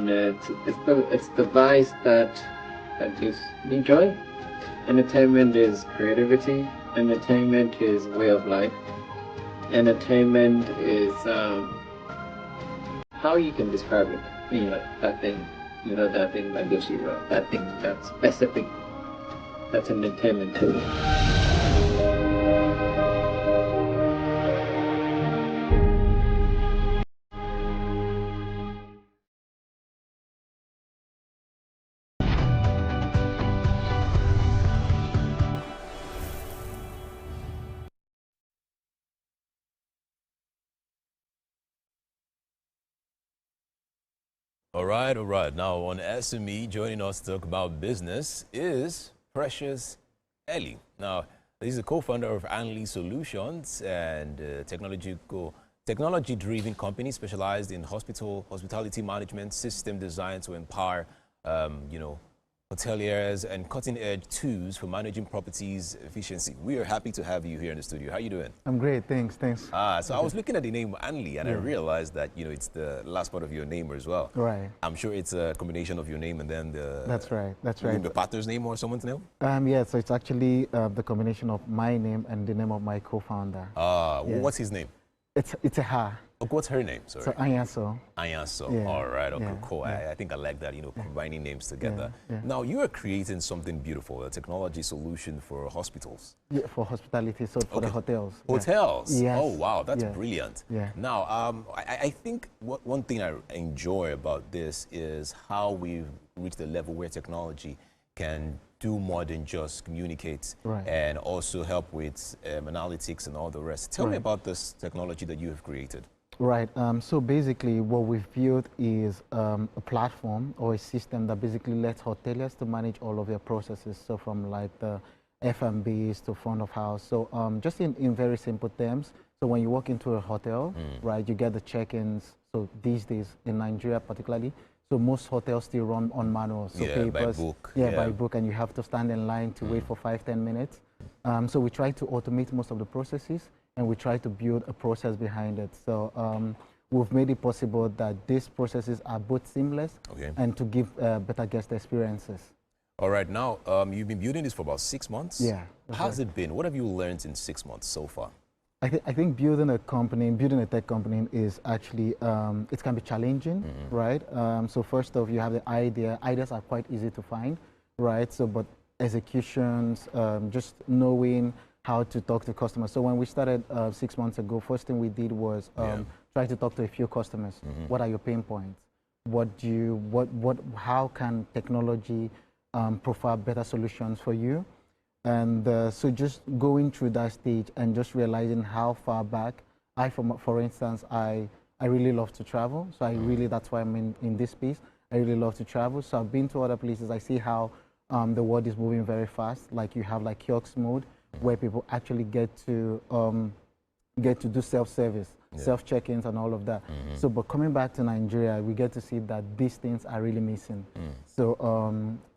Speaker 19: it's the vice that gives me joy. Entertainment is creativity. Entertainment is way of life. Entertainment is how you can describe it. You know, that thing. You know, that thing that gives you that thing that's specific. That's entertainment to me.
Speaker 1: All right, all right. Now on SME, joining us to talk about business is Precious Ellie. Now, he's the co-founder of Anli Solutions and technology-driven company specialized in hospitality management, system design to empower, hoteliers and cutting-edge tools for managing properties efficiency. We are happy to have you here in the studio. How are you doing?
Speaker 20: I'm great, thanks.
Speaker 1: So I was looking at the name Anli, and I realized that it's the last part of your name as well.
Speaker 20: Right.
Speaker 1: I'm sure it's a combination of your name and then the.
Speaker 20: That's right.
Speaker 1: The partner's name or someone's name.
Speaker 20: Yeah. So it's actually the combination of my name and the name of my co-founder.
Speaker 1: What's his name?
Speaker 20: It's a her.
Speaker 1: Oh, what's her name? Sorry.
Speaker 20: So Anyaso.
Speaker 1: Anyaso.
Speaker 20: Yeah.
Speaker 1: All right. Okay.
Speaker 20: Yeah.
Speaker 1: Cool.
Speaker 20: Yeah.
Speaker 1: I think I like that. Combining names together.
Speaker 20: Yeah.
Speaker 1: Now you are creating something beautiful, a technology solution for hospitals.
Speaker 20: Yeah, for hospitality. So for the hotels.
Speaker 1: Hotels.
Speaker 20: Yes.
Speaker 1: Oh wow, that's brilliant.
Speaker 20: Yeah.
Speaker 1: Now, I think one thing I enjoy about this is how we've reached the level where technology can do more than just communicate and also help with analytics and all the rest. Tell me about this technology that you have created.
Speaker 20: Right. So basically what we've built is a platform or a system that basically lets hoteliers to manage all of their processes. So from like the F&Bs to front of house. So just in very simple terms, so when you walk into a hotel, right, you get the check-ins. So these days in Nigeria particularly, so most hotels still run on manual. So papers,
Speaker 1: by book.
Speaker 20: By book, and you have to stand in line to wait for 5-10 minutes. So we try to automate most of the processes, and we try to build a process behind it. So we've made it possible that these processes are both seamless and to give better guest experiences.
Speaker 1: All right, now you've been building this for about 6 months.
Speaker 20: Yeah.
Speaker 1: How's it been? What have you learned in 6 months so far?
Speaker 20: I think building a tech company is actually, it can be challenging, right? So first off, you have the idea. Ideas are quite easy to find, right? So, but executions, just knowing how to talk to customers. So when we started 6 months ago, first thing we did was try to talk to a few customers. What are your pain points? How can technology provide better solutions for you? And so just going through that stage and just realizing how far back for instance, I really love to travel. So that's why I'm in this space. I really love to travel. So I've been to other places. I see how the world is moving very fast. Like you have like kiosk mode where people actually get to do self-service, self-check-ins and all of that. So, but coming back to Nigeria, we get to see that these things are really missing. So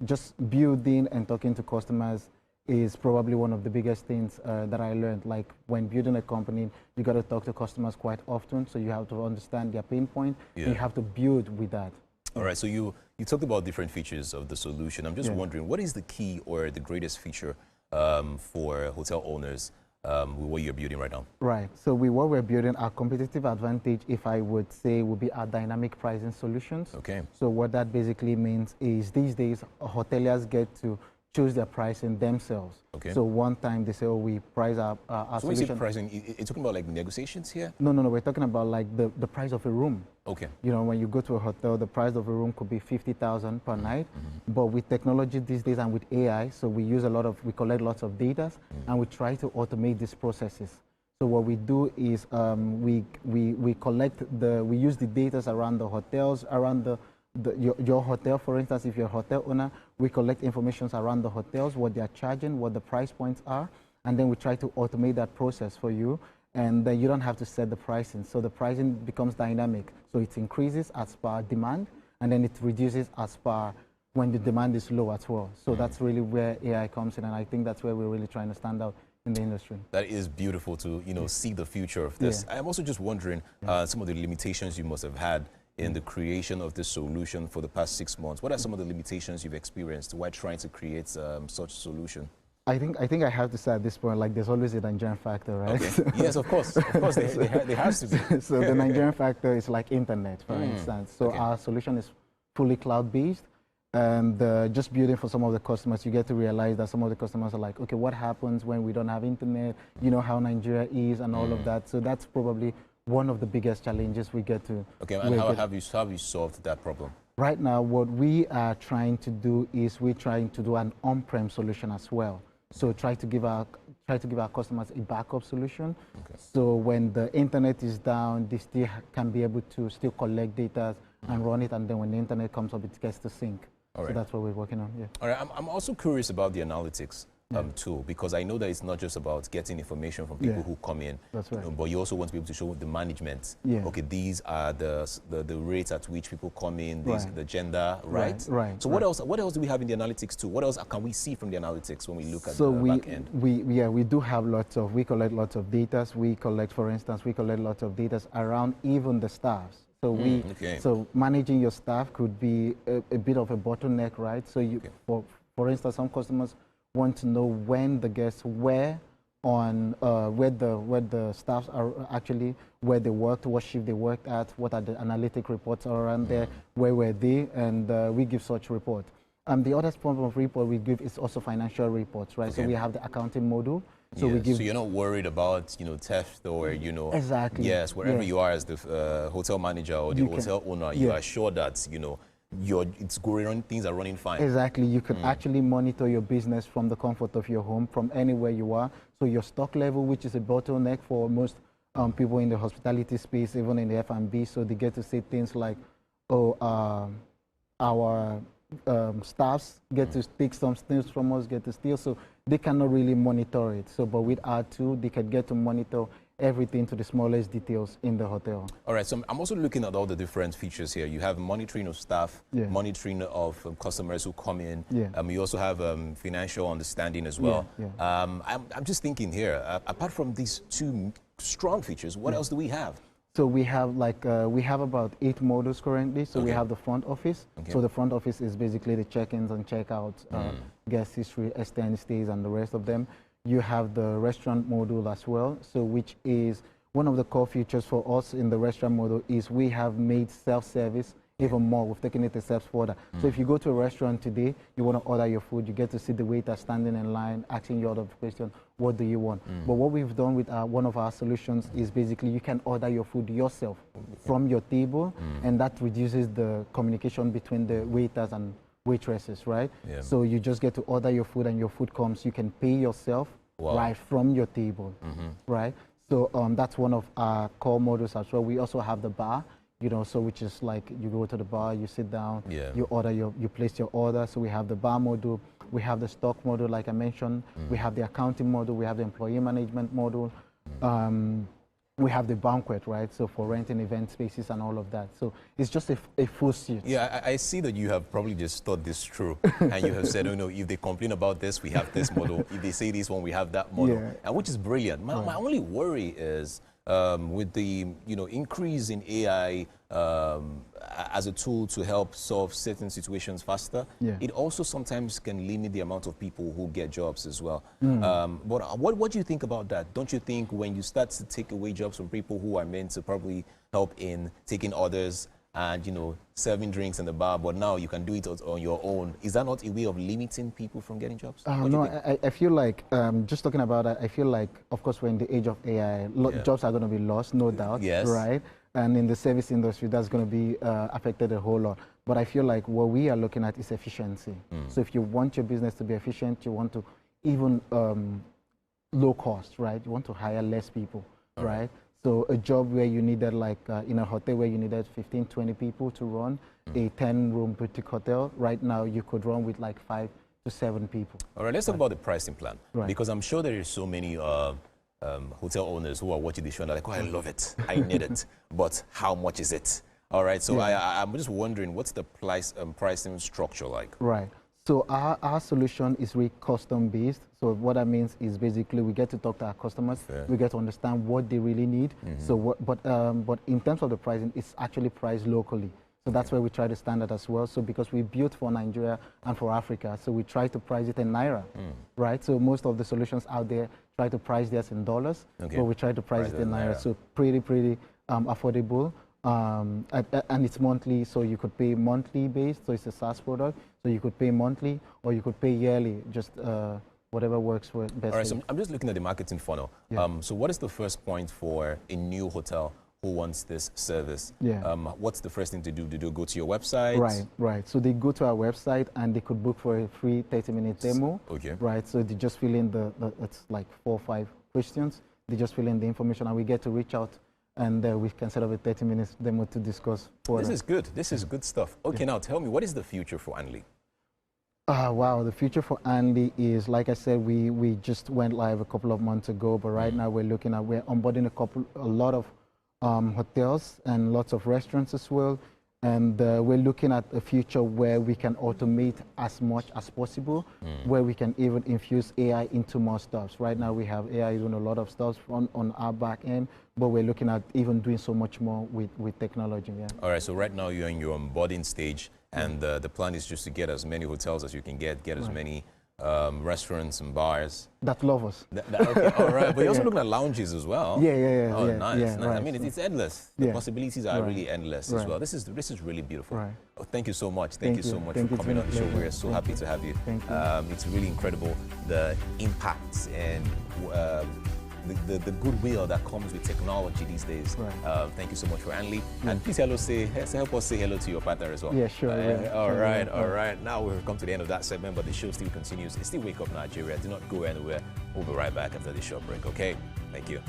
Speaker 20: just building and talking to customers is probably one of the biggest things that I learned. Like when building a company, you got to talk to customers quite often. So you have to understand their pain point. And you have to build with that.
Speaker 1: All right. So you talked about different features of the solution. I'm just wondering, what is the key or the greatest feature for hotel owners with what you're building right now?
Speaker 20: Right. So what we're building, our competitive advantage, if I would say, would be our dynamic pricing solutions.
Speaker 1: Okay.
Speaker 20: So what that basically means is these days, hoteliers get to choose their pricing themselves.
Speaker 1: Okay.
Speaker 20: So one time they say, oh, we price our
Speaker 1: so when you say
Speaker 20: solution.
Speaker 1: pricing, you're talking about like negotiations here?
Speaker 20: No, we're talking about like the price of a room.
Speaker 1: Okay.
Speaker 20: You know, when you go to a hotel, the price of a room could be 50,000 per night. But with technology these days and with AI, so we collect lots of data and we try to automate these processes. So what we do is we use the data around the hotels, around your hotel, for instance, if you're a hotel owner, we collect information around the hotels, what they are charging, what the price points are, and then we try to automate that process for you, and then you don't have to set the pricing. So the pricing becomes dynamic. So it increases as per demand, and then it reduces as per when the demand is low as well. So that's really where AI comes in, and I think that's where we're really trying to stand out in the industry.
Speaker 1: That is beautiful to see the future of this. I'm also just wondering some of the limitations you must have had in the creation of this solution for the past 6 months. What are some of the limitations you've experienced while trying to create such solution?
Speaker 20: I think I have to say at this point, like there's always a Nigerian factor, right?
Speaker 1: Okay. Yes, of course, there has to be.
Speaker 20: So the Nigerian factor is like internet, for instance. So our solution is fully cloud-based. And just building for some of the customers, you get to realize that some of the customers are like, okay, what happens when we don't have internet? You know how Nigeria is and all of that. So that's probably one of the biggest challenges we get to.
Speaker 1: Okay, and how have you solved that problem?
Speaker 20: Right now, what we are trying to do is we're trying to do an on-prem solution as well. So try to give our customers a backup solution. Okay. So when the internet is down, they still can be able to still collect data and run it, and then when the internet comes up, it gets to sync.
Speaker 1: All right.
Speaker 20: So that's what we're working on. Yeah.
Speaker 1: All right. I'm also curious about the analytics tool, because I know that it's not just about getting information from people who come in.
Speaker 20: That's right.
Speaker 1: But you also want to be able to show the management.
Speaker 20: Yeah.
Speaker 1: Okay, these are the rates at which people come in. These the gender, right?
Speaker 20: Right.
Speaker 1: So what else? What else do we have in the analytics tool? What else can we see from the analytics when we look at the back end?
Speaker 20: We do have we collect lots of data. We collect lots of data around even the staffs. So so managing your staff could be a bit of a bottleneck, right? So for instance, some customers want to know when the guests were on, where the staffs are actually, where they worked, what shift they worked at, what are the analytic reports around there, where were they, and we give such report. The other form of report we give is also financial reports, right? Okay. So we have the accounting module. So we give.
Speaker 1: So you're not worried about theft or
Speaker 20: Exactly.
Speaker 1: Yes, wherever you are as the hotel manager or the hotel owner, you are sure that it's going, things are running fine.
Speaker 20: Exactly. You can actually monitor your business from the comfort of your home, from anywhere you are. So your stock level, which is a bottleneck for most people in the hospitality space, even in the F&B, so they get to say things like, our staffs get to take some things from us, get to steal, so they cannot really monitor it. So, but with our tool, they can get to monitor everything to the smallest details in the hotel.
Speaker 1: All right, so I'm also looking at all the different features here. You have monitoring of staff, monitoring of customers who come in. You also have financial understanding as well. I'm just thinking here, apart from these two strong features, what else do we have?
Speaker 20: So we have we have about 8 modules currently. So we have the front office. So the front office is basically the check-ins and check-outs, guest history, extended stays, and the rest of them. You have the restaurant module as well. So which is one of the core features for us in the restaurant module is we have made self-service even more. We've taken it a step further. So if you go to a restaurant today, you want to order your food, you get to see the waiter standing in line, asking you all of the question, what do you want? But what we've done with one of our solutions is basically you can order your food yourself from your table, and that reduces the communication between the waiters and waitresses, right? So you just get to order your food and your food comes. You can pay yourself right from your table, right? So that's one of our core modules as well. We also have the bar. So which is like you go to the bar, you sit down, you order you place your order. So we have the bar module, we have the stock module, like I mentioned, we have the accounting module, we have the employee management module, we have the banquet, right? So for renting event spaces and all of that. So it's just a full suite.
Speaker 1: Yeah, I see that you have probably just thought this through, and you have said, if they complain about this, we have this model. If they say this one, we have that model, and which is brilliant. My only worry is. With the increase in AI as a tool to help solve certain situations faster, it also sometimes can limit the amount of people who get jobs as well. But what do you think about that? Don't you think when you start to take away jobs from people who are meant to probably help in taking orders and, you know, serving drinks in the bar, but now you can do it on your own. Is that not a way of limiting people from getting jobs?
Speaker 20: No, I feel like, just talking about that, I feel like, of course, we're in the age of AI, jobs are going to be lost, no doubt, right? And in the service industry, that's going to be affected a whole lot. But I feel like what we are looking at is efficiency. So if you want your business to be efficient, you want to even low cost, right? You want to hire less people, right? So a job where you needed, like in a hotel where you needed 15, 20 people to run a 10-room boutique hotel, right now you could run with like 5 to 7 people.
Speaker 1: All right, let's talk about the pricing plan. Because I'm sure there is so many hotel owners who are watching this show and are like, oh, I love it, I need it, but how much is it? All right, so I'm just wondering, what's the pricing structure like?
Speaker 20: Right. So our solution is really custom-based. So what that means is basically we get to talk to our customers. We get to understand what they really need. So but in terms of the pricing, it's actually priced locally. So that's where we try to standard as well. So because we built for Nigeria and for Africa, so we try to price it in Naira, right? So most of the solutions out there try to price theirs in dollars, but we try to price it in Naira. So pretty affordable. And it's monthly, so you could pay monthly based, so it's a SaaS product, so you could pay monthly or you could pay yearly, just whatever works for best.
Speaker 1: All right, so I'm just looking at the marketing funnel. So what is the first point for a new hotel who wants this service? What's the first thing to do? Do they go to your website?
Speaker 20: Right. So they go to our website and they could book for a free 30-minute demo. Right, so they just fill in it's like 4 or 5 questions. They just fill in the information and we get to reach out and we can set up a 30-minute demo to discuss further.
Speaker 1: This is good. This is good stuff. Okay, now tell me, what is the future for Anli?
Speaker 20: Wow, the future for Anli is, like I said, we just went live a couple of months ago, but right now we're onboarding a lot of hotels and lots of restaurants as well. And we're looking at a future where we can automate as much as possible, where we can even infuse AI into more stuff. Right now we have AI doing a lot of stuff on our back end, but we're looking at even doing so much more with technology.
Speaker 1: All right, so right now you're in your onboarding stage, and the plan is just to get as many hotels as you can get as many restaurants and bars
Speaker 20: that love us.
Speaker 1: Okay, all right, but you're also looking at lounges as well.
Speaker 20: Oh,
Speaker 1: nice. I mean, it's endless. The possibilities are really endless as well. This is really beautiful. Oh, thank you so much. Thank you so much for coming on the show. We're so happy to have you. It's really incredible, the impacts and the goodwill that comes with technology these days. Thank you so much for Anli. And please help us say hello to your partner as well.
Speaker 20: Yeah, sure.
Speaker 1: All right. Now we've come to the end of that segment, but the show still continues. It's still Wake Up Nigeria. Do not go anywhere. We'll be right back after this short break, okay? Thank you.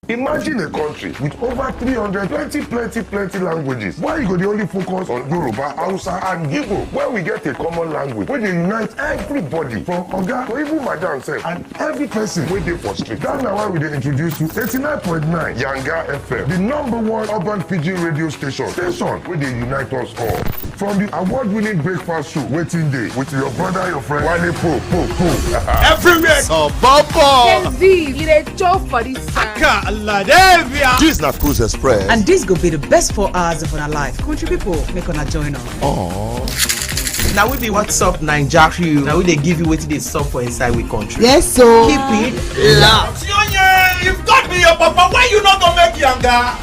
Speaker 21: Imagine a country with over 300 plenty languages. Why you go the only focus on Yoruba, Hausa and Igbo? Where we get a common language where they unite everybody from Oga to even Madam sef and every person wey dey for street. That's why we dey introduce you 89.9 Yanga FM, the #1 urban pidgin radio station where they unite us all. From the award-winning breakfast show Wetin Dey with your brother, your friend Wale Po.
Speaker 22: Everywhere.
Speaker 21: So Bobo.
Speaker 22: You dey chop for this side.
Speaker 21: This na Cruise Express.
Speaker 22: And this go be the best 4 hours of our life. Country people, make una join us. Now we be What's Up Naija crew. Now we dey give you wetin dey sup for inside we country. Yes, so keep it loud.
Speaker 21: If God be your papa, why you not gonna make Yanga?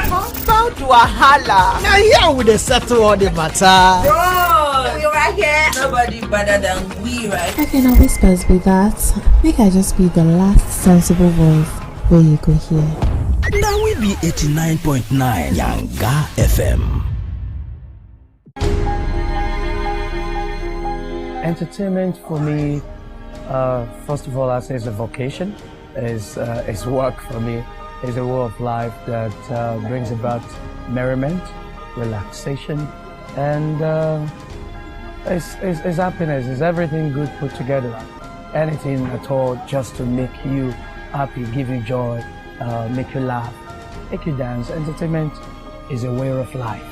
Speaker 22: Compound wahala. Now here we dey settle all the matter.
Speaker 16: Bro, you right here. Nobody better than we, right?
Speaker 23: I can whispers be that. Make I just be the last sensible voice where you go hear.
Speaker 22: Now we be 89.9 Yanga FM.
Speaker 24: Entertainment for me, first of all, I say it's a vocation. It's work for me. It's a way of life that brings about merriment, relaxation, and it's happiness. It's everything good put together. Anything at all just to make you happy, give you joy, make you laugh, make you dance. Entertainment is a way of life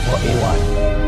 Speaker 24: for A1.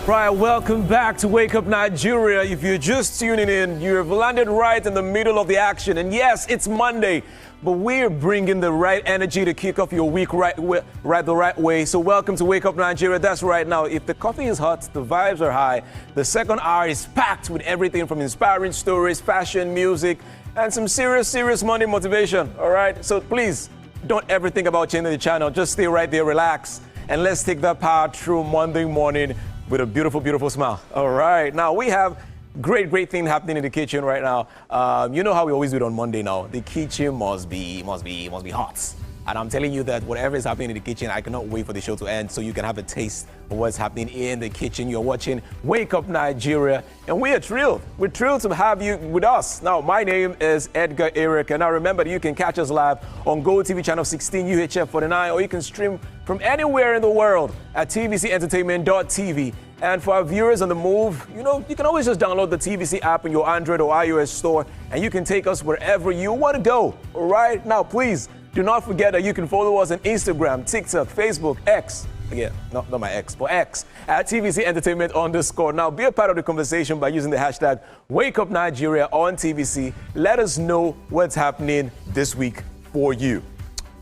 Speaker 1: Right, welcome back to Wake Up Nigeria. If you're just tuning in, you've landed right in the middle of the action. And yes, it's Monday, but we're bringing the right energy to kick off your week the right way. So welcome to Wake Up Nigeria. That's right. Now, if the coffee is hot, the vibes are high, the second hour is packed with everything from inspiring stories, fashion, music, and some serious money motivation. All right, so please don't ever think about changing the channel. Just stay right there, relax, and let's take that power through Monday morning with a beautiful smile. All right, now we have great thing happening in the kitchen right now. You know how we always do it on Monday now. The kitchen must be hot. And I'm telling you that whatever is happening in the kitchen, I cannot wait for the show to end so you can have a taste of what's happening in the kitchen. You're watching Wake Up Nigeria, and we are thrilled. We're thrilled to have you with us. Now, my name is Edgar Eric, and now remember that you can catch us live on GOTV channel 16, UHF 49, or you can stream from anywhere in the world at tvcentertainment.tv. And for our viewers on the move, you can always just download the TVC app in your Android or iOS store, and you can take us wherever you want to go. All right? Now, please, do not forget that you can follow us on Instagram, TikTok, Facebook, X. Again, not my X, but X, at tvcentertainment_. Now, be a part of the conversation by using the hashtag WakeUpNigeria on TVC. Let us know what's happening this week for you.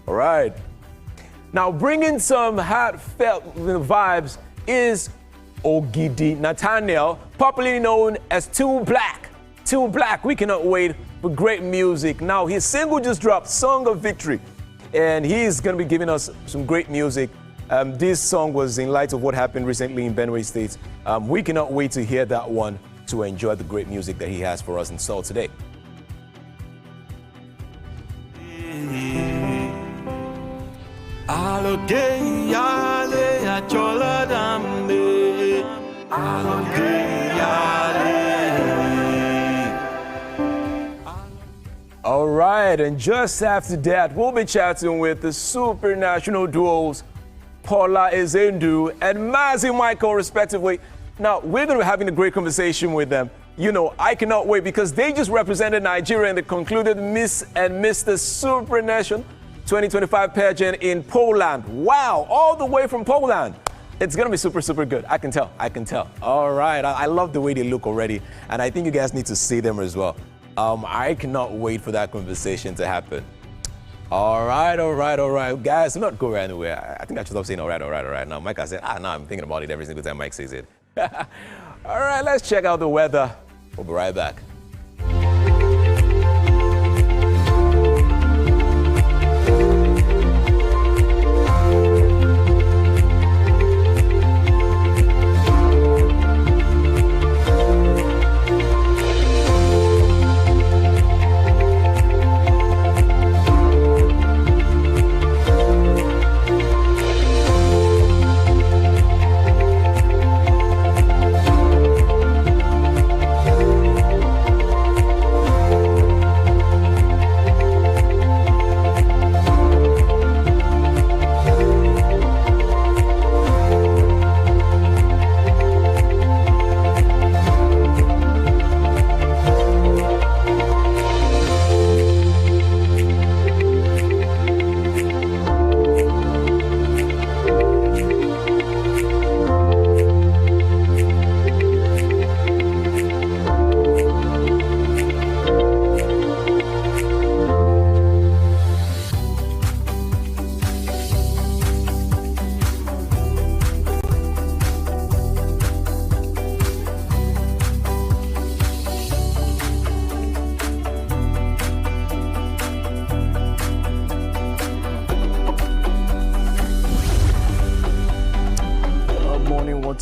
Speaker 1: All right. Now, bringing some heartfelt vibes is Ogidi Nathaniel, popularly known as Too Black. Too Black, we cannot wait for great music. Now, his single just dropped, Song of Victory, and he's going to be giving us some great music. This song was in light of what happened recently in Benue State. We cannot wait to hear that one to enjoy the great music that he has for us in store today. All right, and just after that, we'll be chatting with the supernational duos Paula Ezendu and Mazi Michael, respectively. Now, we're going to be having a great conversation with them. I cannot wait because they just represented Nigeria in the concluded Miss and Mr. Supernation 2025 pageant in Poland. Wow, all the way from Poland. It's going to be super good. I can tell. All right, I love the way they look already, and I think you guys need to see them as well. I cannot wait for that conversation to happen. All right. Guys, do not go anywhere. I think I should stop saying all right. Now, Mike, I said, no, I'm thinking about it every single time Mike says it. All right, let's check out the weather. We'll be right back.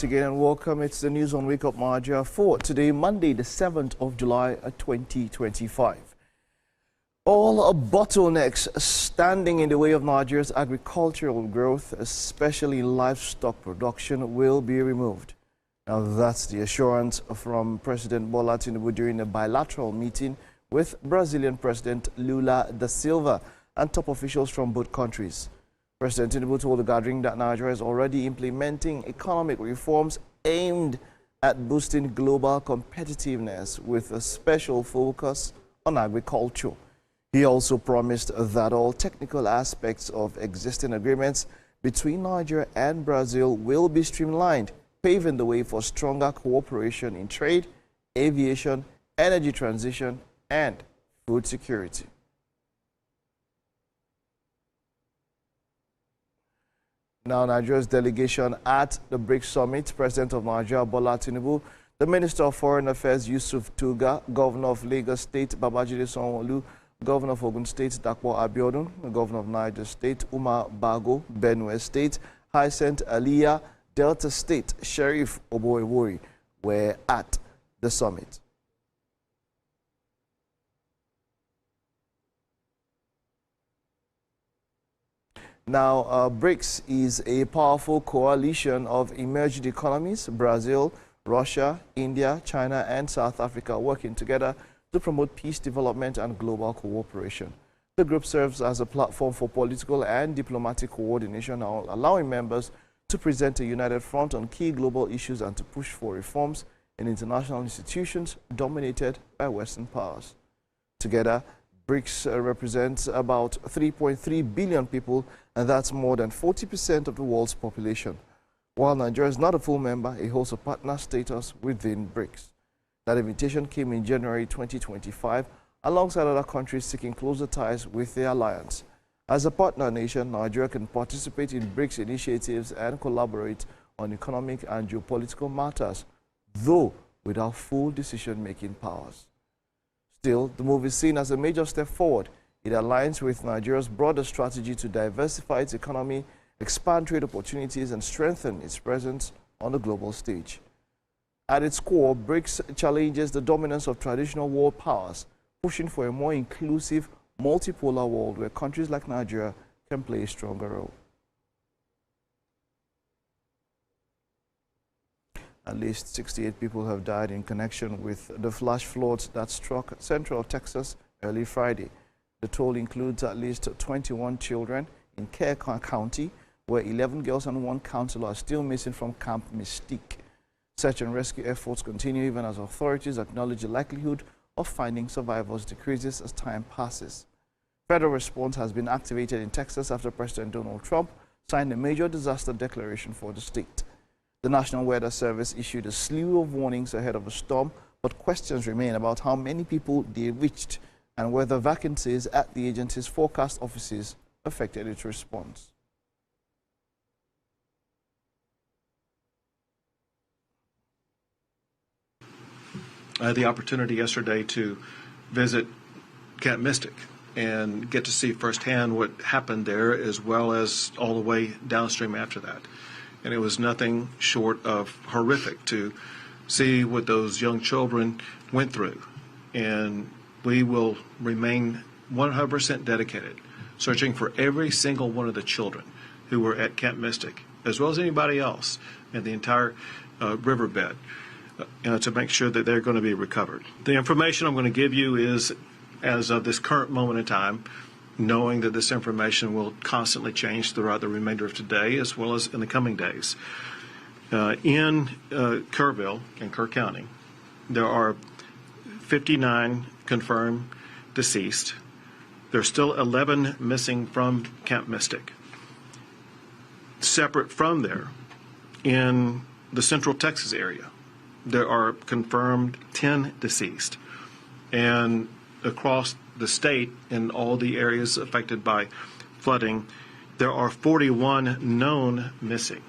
Speaker 2: Again and welcome. It's the news on Wake Up Nigeria for today, Monday, the 7th of July, 2025. All bottlenecks standing in the way of Nigeria's agricultural growth, especially livestock production, will be removed. Now, that's the assurance from President Bola Tinubu during a bilateral meeting with Brazilian President Lula da Silva and top officials from both countries. President Tinubu told the gathering that Nigeria is already implementing economic reforms aimed at boosting global competitiveness with a special focus on agriculture. He also promised that all technical aspects of existing agreements between Nigeria and Brazil will be streamlined paving the way for stronger cooperation in trade, aviation, energy transition, and food security. Now, Nigeria's delegation at the BRICS Summit, President of Nigeria, Bola Tinubu, the Minister of Foreign Affairs, Yusuf Tuga, Governor of Lagos State, Babajide Sanwo-Olu, Governor of Ogun State, Dapo Abiodun, the Governor of Niger State, Umar Bago, Benue State, Hyacinth Aliyah, Delta State, Sheriff Oboewori were at the summit. Now, BRICS is a powerful coalition of emerging economies, Brazil, Russia, India, China, and South Africa working together to promote peace, development, and global cooperation. The group serves as a platform for political and diplomatic coordination, allowing members to present a united front on key global issues and to push for reforms in international institutions dominated by Western powers. Together, BRICS represents about 3.3 billion people, and that's more than 40% of the world's population. While Nigeria is not a full member, it holds a partner status within BRICS. That invitation came in January 2025, alongside other countries seeking closer ties with the alliance. As a partner nation, Nigeria can participate in BRICS initiatives and collaborate on economic and geopolitical matters, though without full decision-making powers. Still, the move is seen as a major step forward. It aligns with Nigeria's broader strategy to diversify its economy, expand trade opportunities, and strengthen its presence on the global stage. At its core, BRICS challenges the dominance of traditional world powers, pushing for a more inclusive, multipolar world where countries like Nigeria can play a stronger role. At least 68 people have died in connection with the flash floods that struck central Texas early Friday. The toll includes at least 21 children in Kerr County, where 11 girls and 1 counselor are still missing from Camp Mystique. Search and rescue efforts continue even as authorities acknowledge the likelihood of finding survivors decreases as time passes. Federal response has been activated in Texas after President Donald Trump signed a major disaster declaration for the state. The National Weather Service issued a slew of warnings ahead of a storm, but questions remain about how many people they reached and whether vacancies at the agency's forecast offices affected its response.
Speaker 3: I had the opportunity yesterday to visit Camp Mystic and get to see firsthand what happened there, as well as all the way downstream after that. And it was nothing short of horrific to see what those young children went through. And we will remain 100% dedicated, searching for every single one of the children who were at Camp Mystic, as well as anybody else in the entire riverbed, to make sure that they're going to be recovered. The information I'm going to give you is as of this current moment in time, knowing that this information will constantly change throughout the remainder of today as well as in the coming days. In Kerrville, in Kerr County, there are 59 confirmed deceased. There's still 11 missing from Camp Mystic. Separate from there, in the Central Texas area, there are confirmed 10 deceased. And across the state, in all the areas affected by flooding, there are 41 known missing.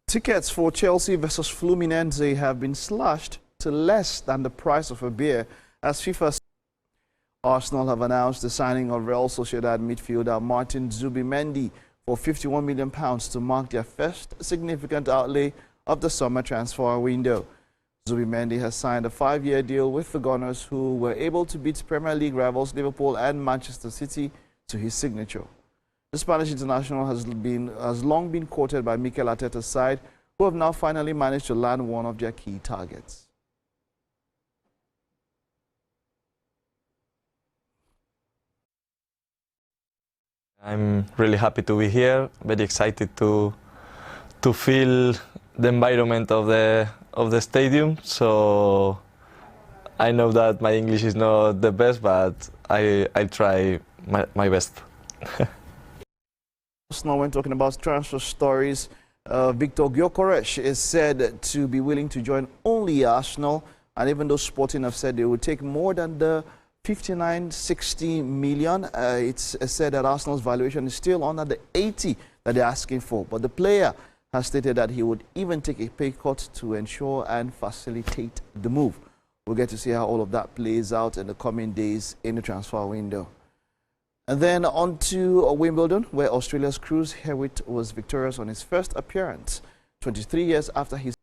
Speaker 2: Tickets for Chelsea versus Fluminense have been slashed to less than the price of a beer as FIFA. Arsenal have announced the signing of Real Sociedad midfielder Martin Zubimendi for £51 million to mark their first significant outlay of the summer transfer window. Zubimendi has signed a 5-year deal with the Gunners, who were able to beat Premier League rivals Liverpool and Manchester City to his signature. The Spanish international has long been courted by Mikel Arteta's side, who have now finally managed to land one of their key targets.
Speaker 11: I'm really happy to be here. Very excited to feel the environment of the stadium. So I know that my English is not the best, but I try my best.
Speaker 2: Now, when talking about transfer stories, Victor Gyökeres is said to be willing to join only Arsenal, and even though Sporting have said they would take more than the 59-60 million, it's said that Arsenal's valuation is still under the 80 that they're asking for. But the player has stated that he would even take a pay cut to ensure and facilitate the move. We'll get to see how all of that plays out in the coming days in the transfer window. And then on to Wimbledon, where Australia's Cruz Hewitt was victorious on his first appearance 23 years after his.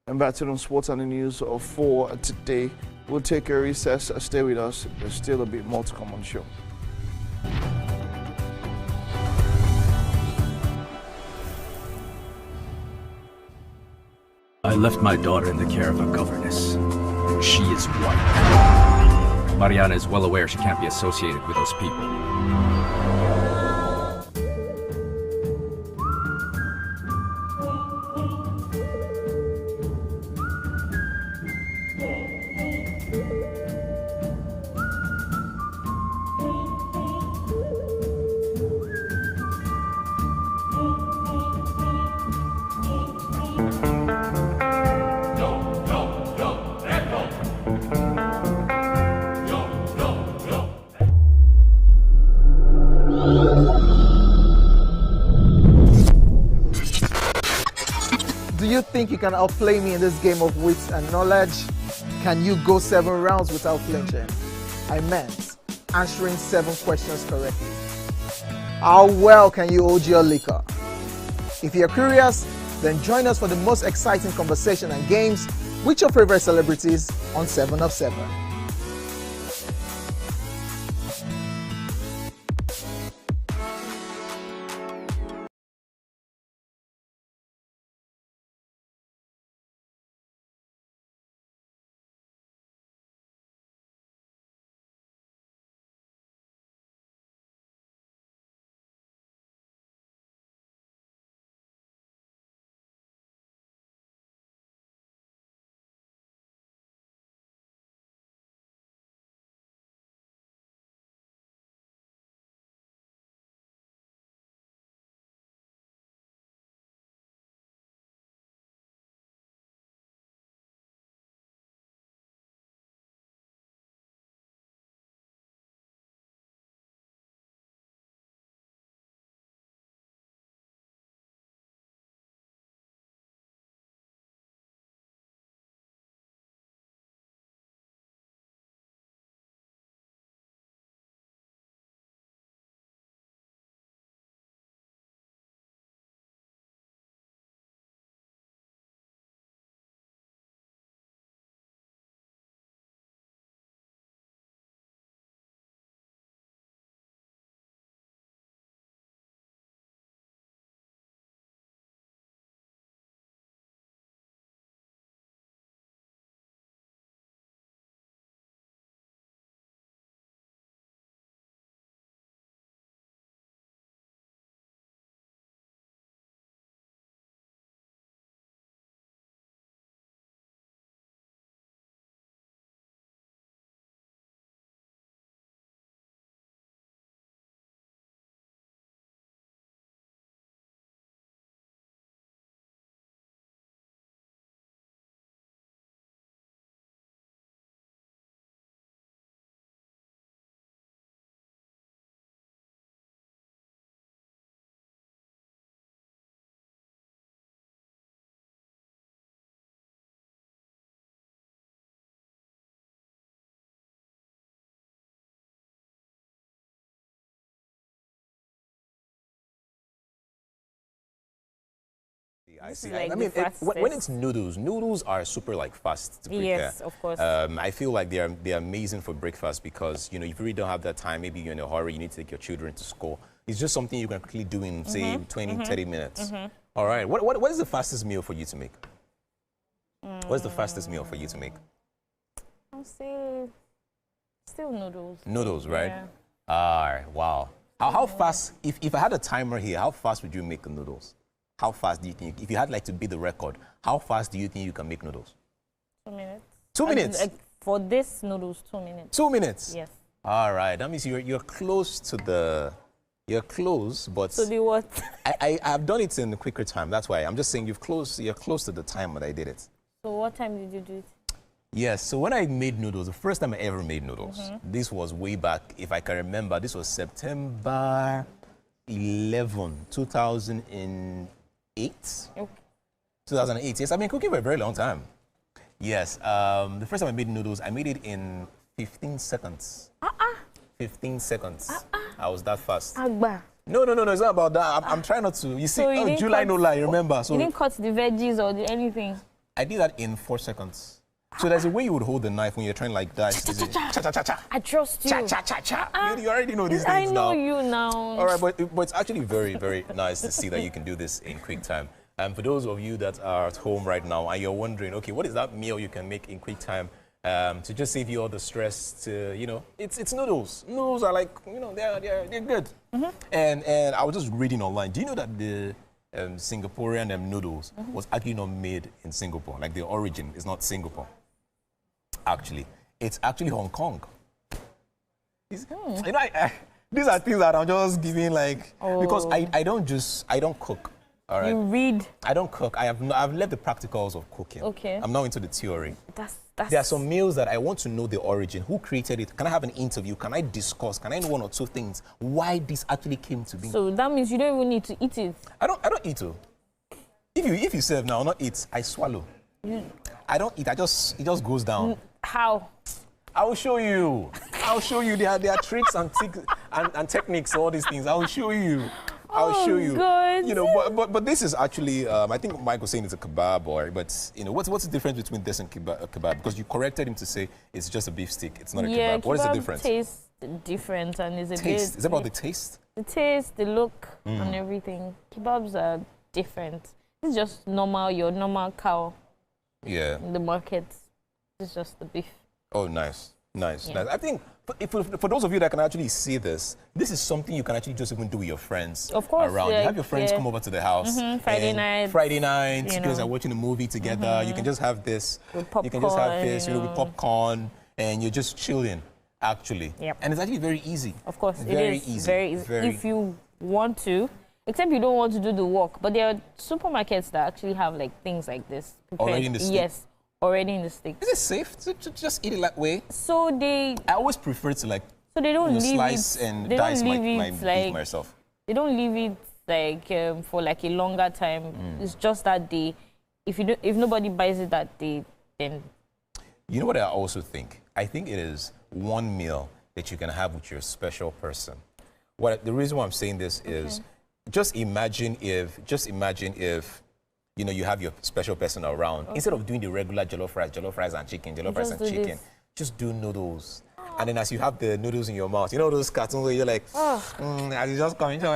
Speaker 2: And that's it on Sports and the News for today. We'll take a recess. Stay with us. There's still a bit more to come on the show.
Speaker 12: I left my daughter in the care of a governess, and she is white. Mariana is well aware she can't be associated with those people.
Speaker 13: Do you think you can outplay me in this game of wits and knowledge? Can you go 7 rounds without flinching? I meant answering 7 questions correctly. How well can you hold your liquor? If you're curious, then join us for the most exciting conversation and games with your favorite celebrities on 7 of 7.
Speaker 1: I see.
Speaker 18: Like
Speaker 1: I mean, when
Speaker 18: fastest.
Speaker 1: it's noodles are super like fast to prepare.
Speaker 18: Yes, of course.
Speaker 1: I feel like they're amazing for breakfast because if you really don't have that time, maybe you're in a hurry, you need to take your children to school. It's just something you can quickly do in say 20, 30 minutes. All right. What is the fastest meal for you to make? What's the fastest meal for you to make?
Speaker 18: I'll say still noodles.
Speaker 1: Noodles, right?
Speaker 18: Yeah.
Speaker 1: All right. Wow. How fast, if I had a timer here, how fast would you make the noodles? How fast do you think, if you had like to beat the record, how fast do you think you can make noodles?
Speaker 18: 2 minutes.
Speaker 1: 2 minutes?
Speaker 18: Like for this noodles, 2 minutes.
Speaker 1: 2 minutes?
Speaker 18: Yes.
Speaker 1: All right, that means you're close to the, you're close, but...
Speaker 18: So the what?
Speaker 1: I've done it in a quicker time, that's why. I'm just saying you're close to the time that I did it.
Speaker 18: So what time did you do it?
Speaker 1: Yes, so when I made noodles, the first time I ever made noodles, this was way back, if I can remember, this was September 11, 2008. Okay. 2008, yes, I've been cooking for a very long time. Yes, the first time I made noodles, I made it in 15 seconds. 15 seconds. I was that fast.
Speaker 18: Agba.
Speaker 1: No, it's not about that. I'm trying not to. You see,
Speaker 18: So
Speaker 1: July no lie, remember. So
Speaker 18: you didn't cut the veggies or anything?
Speaker 1: I did that in 4 seconds. So there's a way you would hold the knife when you're trying like that. Cha-cha-cha-cha.
Speaker 18: I trust you.
Speaker 1: Cha-cha-cha-cha. You already know these things now.
Speaker 18: I know you now.
Speaker 1: All right, but it's actually very, very nice to see that you can do this in quick time. And for those of you that are at home right now and you're wondering, okay, what is that meal you can make in quick time to just save you all the stress to, you know, it's noodles. Noodles are like, you know, they're good. And I was just reading online. Do you know that the Singaporean noodles was actually not made in Singapore? Like the origin is not Singapore. Actually, it's actually Hong Kong. You know, these are things that I'm just giving like because I don't cook. All right.
Speaker 18: You read.
Speaker 1: I don't cook. I've left the practicals of cooking.
Speaker 18: Okay.
Speaker 1: I'm now into the theory.
Speaker 18: That's
Speaker 1: There are some meals that I want to know the origin. Who created it? Can I have an interview? Can I discuss? Can I know 1 or 2 things? Why this actually came to be?
Speaker 18: So that means you don't even need to eat it.
Speaker 1: I don't eat it. If you serve now, not eat. I swallow. I don't eat. It just goes down.
Speaker 18: How?
Speaker 1: I will show you. I'll show you. There are tricks and techniques, all these things. I will show you. I'll show you.
Speaker 18: Good.
Speaker 1: You know, but this is actually, I think Mike was saying it's a kebab, but you know, what's the difference between this and kebab? Because you corrected him to say it's just a beef stick. It's not a kebab. What is the difference?
Speaker 18: Tastes different and is a
Speaker 1: taste.
Speaker 18: bit.
Speaker 1: Is it about the taste?
Speaker 18: The taste, the look, and everything. Kebabs are different. It's just your normal cow.
Speaker 1: Yeah.
Speaker 18: In the market, it's just the beef.
Speaker 1: Oh, nice. I think for those of you that can actually see this is something you can actually just even do with your friends.
Speaker 18: Of course,
Speaker 1: around. You have your friends come over to the house.
Speaker 18: Friday night.
Speaker 1: You guys are watching a movie together. You can just have this.
Speaker 18: With popcorn,
Speaker 1: you can just have this, with popcorn, and you're just chilling, actually.
Speaker 18: Yep.
Speaker 1: And it's actually very easy.
Speaker 18: Of course,
Speaker 1: very
Speaker 18: it is
Speaker 1: easy.
Speaker 18: very easy. If you want to, except you don't want to do the work. But there are supermarkets that actually have like things like this.
Speaker 1: Already in the stick?
Speaker 18: Yes. Already in the stick.
Speaker 1: Is it safe to just eat it that way?
Speaker 18: So I
Speaker 1: always prefer to like.
Speaker 18: So they don't leave
Speaker 1: slice
Speaker 18: it.
Speaker 1: and
Speaker 18: They
Speaker 1: dice
Speaker 18: don't leave
Speaker 1: my
Speaker 18: it
Speaker 1: beef
Speaker 18: like
Speaker 1: myself.
Speaker 18: They don't leave it like for like a longer time. It's just that day. If nobody buys it that day, then.
Speaker 1: You know what I also think? I think it is one meal that you can have with your special person. The reason why I'm saying this is, just imagine if. You know, you have your special person around. Instead of doing the regular jollof rice and chicken, just do noodles. And then as you have the noodles in your mouth, you know those cartoons where you're like, as you just come into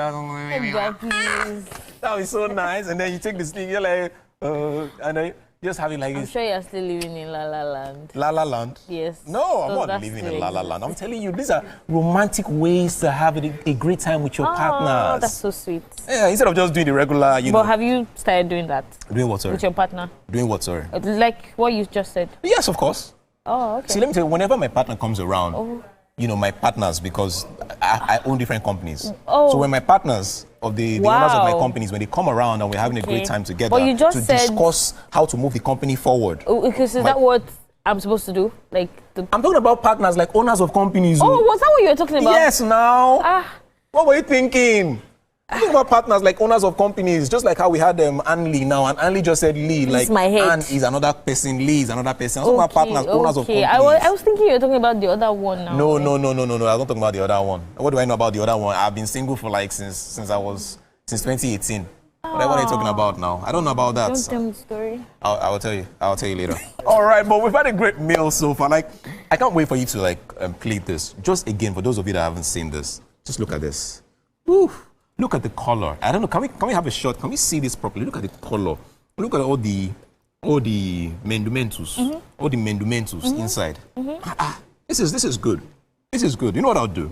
Speaker 1: that was so nice. And then you take this thing, you're like, and then just having like
Speaker 18: I'm sure you're still living in La La Land.
Speaker 1: La La Land?
Speaker 18: Yes.
Speaker 1: No, I'm not living in La La Land. I'm telling you, these are romantic ways to have a great time with your partners.
Speaker 18: That's so sweet.
Speaker 1: Yeah, instead of just doing the regular,
Speaker 18: But have you started doing that?
Speaker 1: Doing what, sorry?
Speaker 18: With your partner?
Speaker 1: Doing what, sorry?
Speaker 18: Like what you just said?
Speaker 1: Yes, of course.
Speaker 18: Oh, okay.
Speaker 1: See, let me tell you, whenever my partner comes around, you know, my partners, because I own different companies. So when my partners the owners of my companies, when they come around and we're having a great time together to discuss how to move the company forward.
Speaker 18: Because is that what I'm supposed to do? Like
Speaker 1: I'm talking about partners, like owners of companies.
Speaker 18: Oh, was that what you were talking about?
Speaker 1: Yes, now. What were you thinking? I'm talking about partners like owners of companies, just like how we had Ann Lee now, and Ann Lee just said Lee, like Ann is another person, Lee is another person. I'm talking about partners, owners of companies.
Speaker 18: I was thinking you were talking about the other one now.
Speaker 1: No. I'm not talking about the other one. What do I know about the other one? I've been single for like since 2018. What are you talking about now? I don't know about that.
Speaker 18: Don't tell me the story.
Speaker 1: I will tell you. I'll tell you later. All right, but we've had a great meal so far. Like, I can't wait for you to play this. Just again, for those of you that haven't seen this, just look at this. Woo. Look at the color. I don't know. Can we have a shot? Can we see this properly? Look at the color. Look at all the mendumentos. All the mendumentos inside. This is good. This is good. You know what I'll do?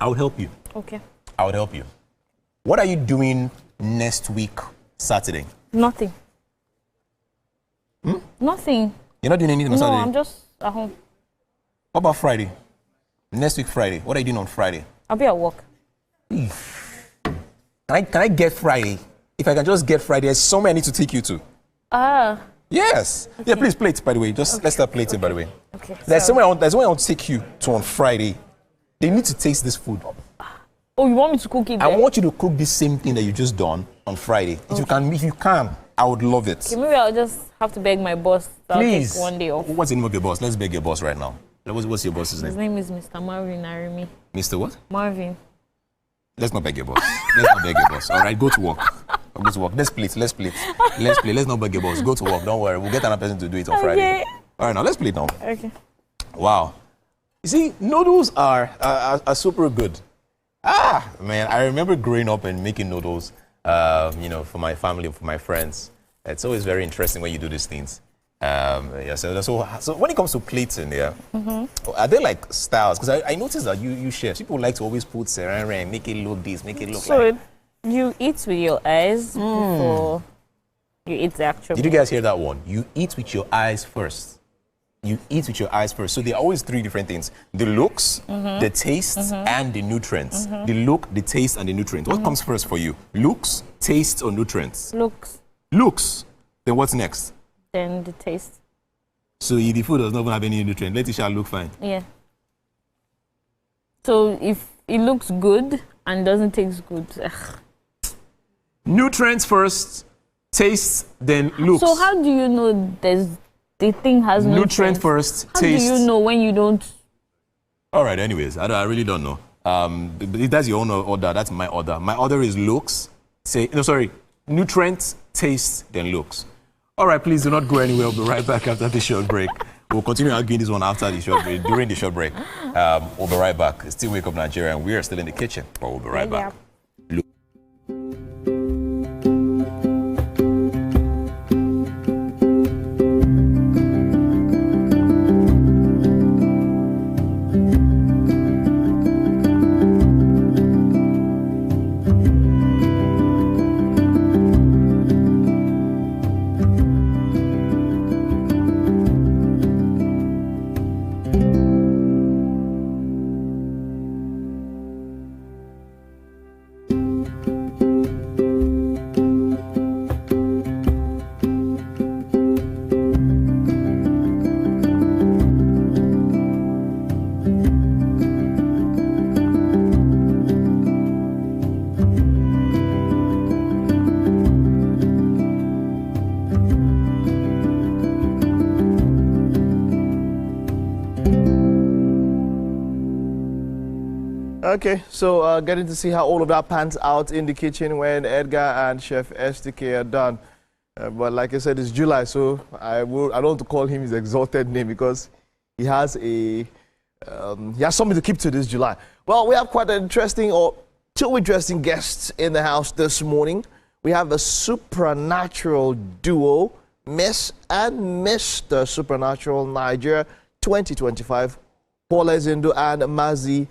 Speaker 1: I'll help you.
Speaker 18: Okay.
Speaker 1: I would help you. What are you doing next week, Saturday?
Speaker 18: Nothing. Nothing.
Speaker 1: You're not doing anything on Saturday?
Speaker 18: No, I'm just at home.
Speaker 1: What about Friday? Next week, Friday. What are you doing on Friday?
Speaker 18: I'll be at work.
Speaker 1: Can I get Friday? If I can just get Friday, there's somewhere I need to take you to. Yes. Okay. Yeah, please plate, by the way. Just let's start plating, by the way.
Speaker 18: Okay.
Speaker 1: There's somewhere I want to take you to on Friday. They need to taste this food.
Speaker 18: Oh, you want me to cook it?
Speaker 1: I want you to cook this same thing that you just done on Friday. Okay. If you can, I would love it.
Speaker 18: Okay, maybe I'll just have to beg my boss. So
Speaker 1: Please.
Speaker 18: I'll take one day off.
Speaker 1: What's the name of your boss? Let's beg your boss right now. What's your boss's name?
Speaker 18: His name is Mr. Marvin Arimi.
Speaker 1: Mr. what?
Speaker 18: Marvin.
Speaker 1: Let's not beg your boss. Let's not beg your boss. All right, go to work. Go to work. Let's play. Let's not beg your boss. Go to work. Don't worry. We'll get another person to do it on Friday. All right, now let's play now.
Speaker 18: Okay.
Speaker 1: Wow. You see, noodles are super good. Man, I remember growing up and making noodles, for my family and for my friends. It's always very interesting when you do these things. So when it comes to plating, are there like styles? Because I noticed that you chefs, people like to always put serrano and make it look this, make it look like.
Speaker 18: So you eat with your eyes before you eat the actual.
Speaker 1: Did you guys hear that one? You eat with your eyes first. You eat with your eyes first. So there are always three different things: the looks, the taste, and the nutrients. The look, the taste, and the nutrients. What comes first for you? Looks, taste, or nutrients?
Speaker 18: Looks.
Speaker 1: Looks. Then what's next?
Speaker 18: Then the taste.
Speaker 1: So if the food does not even have any nutrient, let it shall look fine.
Speaker 18: Yeah. So if it looks good and doesn't taste good.
Speaker 1: Nutrients first, taste, then looks.
Speaker 18: So how do you know the thing has
Speaker 1: nutrient first,
Speaker 18: how
Speaker 1: taste.
Speaker 18: How do you know when you don't?
Speaker 1: All right, anyways, I really don't know. If that's your own order, that's my order. My order is looks, nutrients, taste, then looks. All right, please do not go anywhere. We'll be right back after the short break. We'll continue arguing this one after the short break, during the short break. We'll be right back. It's still Wake Up Nigeria, and we are still in the kitchen, but we'll be right back.
Speaker 2: Okay, so getting to see how all of that pans out in the kitchen when Edgar and Chef STK are done. But like I said, it's July, so I don't want to call him his exalted name because he has something to keep to this July. Well, we have quite an two interesting guests in the house this morning. We have a supernatural duo, Miss and Mr. Supernatural Nigeria 2025, Paula Zindu and Mazi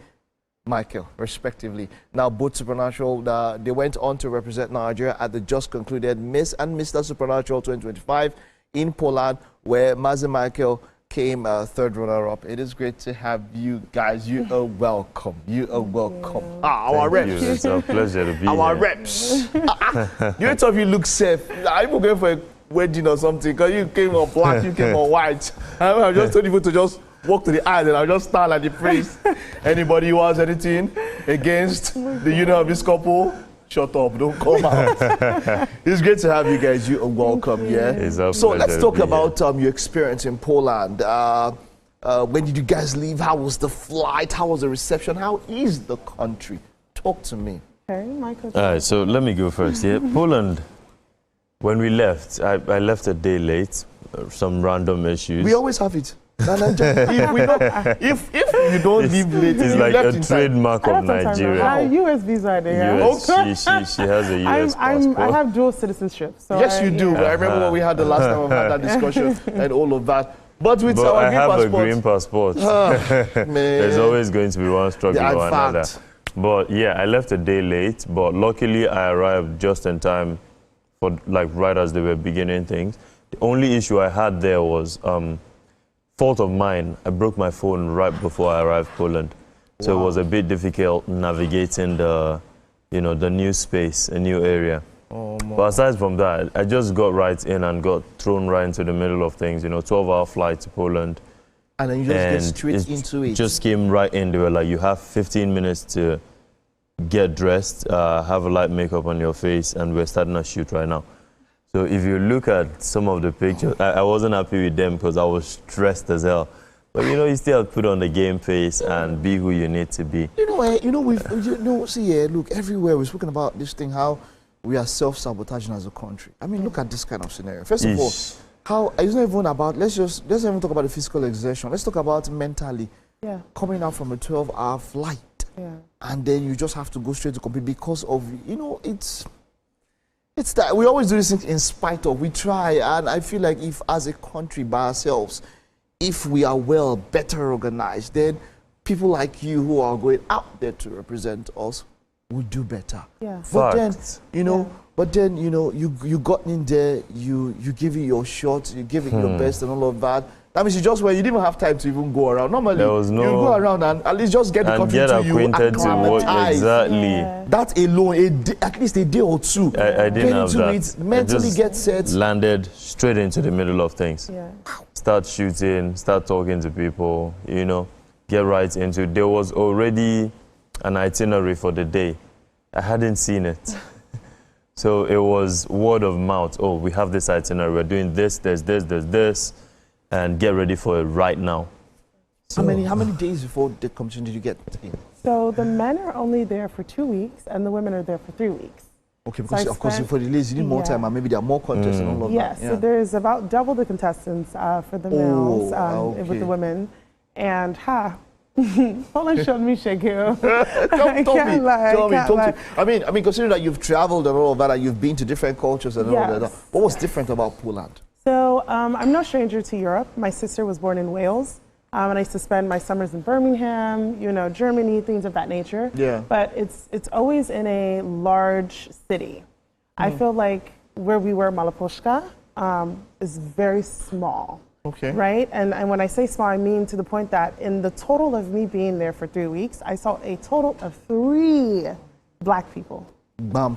Speaker 2: Michael, respectively. Now, both Supernatural, they went on to represent Nigeria at the just concluded Miss and Mr. Supernatural 2025 in Poland, where Mazi Michael came third runner-up. It is great to have you guys. You are welcome. You are welcome. Our reps.
Speaker 11: It's a pleasure to be here.
Speaker 2: Our reps. You thought you look safe. I'm going for a wedding or something because you came on black, you came on white. I just told you to just walk to the aisle and I'll just stand like the priest. Anybody who has anything against the union of this couple, shut up, don't come out. It's great to have you guys. You are welcome, yeah? So let's talk about your experience in Poland. When did you guys leave? How was the flight? How was the reception? How is the country? Talk to me.
Speaker 23: Okay, Michael.
Speaker 11: All right, so let me go first. Yeah, Poland, when we left, I left a day late, some random issues.
Speaker 2: We always have it. If you don't leave late,
Speaker 11: it's like a trademark of Nigeria.
Speaker 23: US visa, they have.
Speaker 11: US, she has a US passport.
Speaker 23: I have dual citizenship. So
Speaker 2: yes, you do. I remember when we had the last time we had that discussion and all of that. But with our
Speaker 11: green passport, I have a green passport.
Speaker 2: Man.
Speaker 11: There's always going to be one struggle or another.
Speaker 4: But yeah, I left a day late, but luckily I arrived just in time for like right as they were beginning things. The only issue I had there was fault of mine. I broke my phone right before I arrived Poland. So it was a bit difficult navigating the, you know, the new space, a new area. But aside from that, I just got right in and got thrown right into the middle of things, you know, 12-hour flight to Poland.
Speaker 2: And then you just get straight into it.
Speaker 4: Just came right in. They were like, you have 15 minutes to get dressed, have a light makeup on your face, and we're starting a shoot right now. So if you look at some of the pictures, I wasn't happy with them because I was stressed as hell. But you know, you still have to put on the game face and be who you need to be.
Speaker 2: See, look, everywhere we're speaking about this thing, how we are self-sabotaging as a country. I mean, look at this kind of scenario. First of all, how it's not even about, let's even talk about the physical exertion. Let's talk about mentally.
Speaker 14: Yeah.
Speaker 2: Coming out from a 12-hour flight.
Speaker 14: Yeah.
Speaker 2: And then you just have to go straight to compete because of, you know, it's that we always do this thing in spite of. We try, and I feel like if as a country by ourselves, if we are better organized, then people like you who are going out there to represent us will do better.
Speaker 14: Yeah.
Speaker 2: But then, you know, you got in there, you give it your shot, you give it your best and all of that. That means you didn't even have time to even go around. Normally, you go around and at least just get the country to you, acclimatize.
Speaker 4: Exactly.
Speaker 2: That alone, at least a day or two.
Speaker 4: I didn't have that.
Speaker 2: It, mentally get set.
Speaker 4: Landed straight into the middle of things.
Speaker 14: Yeah.
Speaker 4: Start shooting, start talking to people, you know, get right into it. There was already an itinerary for the day. I hadn't seen it. So it was word of mouth. Oh, we have this itinerary. We're doing this, there's this. And get ready for it right now.
Speaker 2: So how many days before the competition did you get in?
Speaker 14: So the men are only there for 2 weeks, and the women are there for 3 weeks.
Speaker 2: Okay, because of course for the ladies you need more time, and maybe there are more contests and all of that.
Speaker 14: Yes, so there's about double the contestants for the males with the women, and Poland showed me Shaggy.
Speaker 2: Tell me. I mean, considering that you've traveled and all of that, and you've been to different cultures and all of that, what was different about Poland?
Speaker 14: So I'm no stranger to Europe. My sister was born in Wales, and I used to spend my summers in Birmingham, you know, Germany, things of that nature.
Speaker 2: Yeah.
Speaker 14: But it's always in a large city. I feel like where we were, Malaposhka, is very small.
Speaker 2: Okay.
Speaker 14: Right? And when I say small, I mean to the point that in the total of me being there for 3 weeks, I saw a total of 3 black people.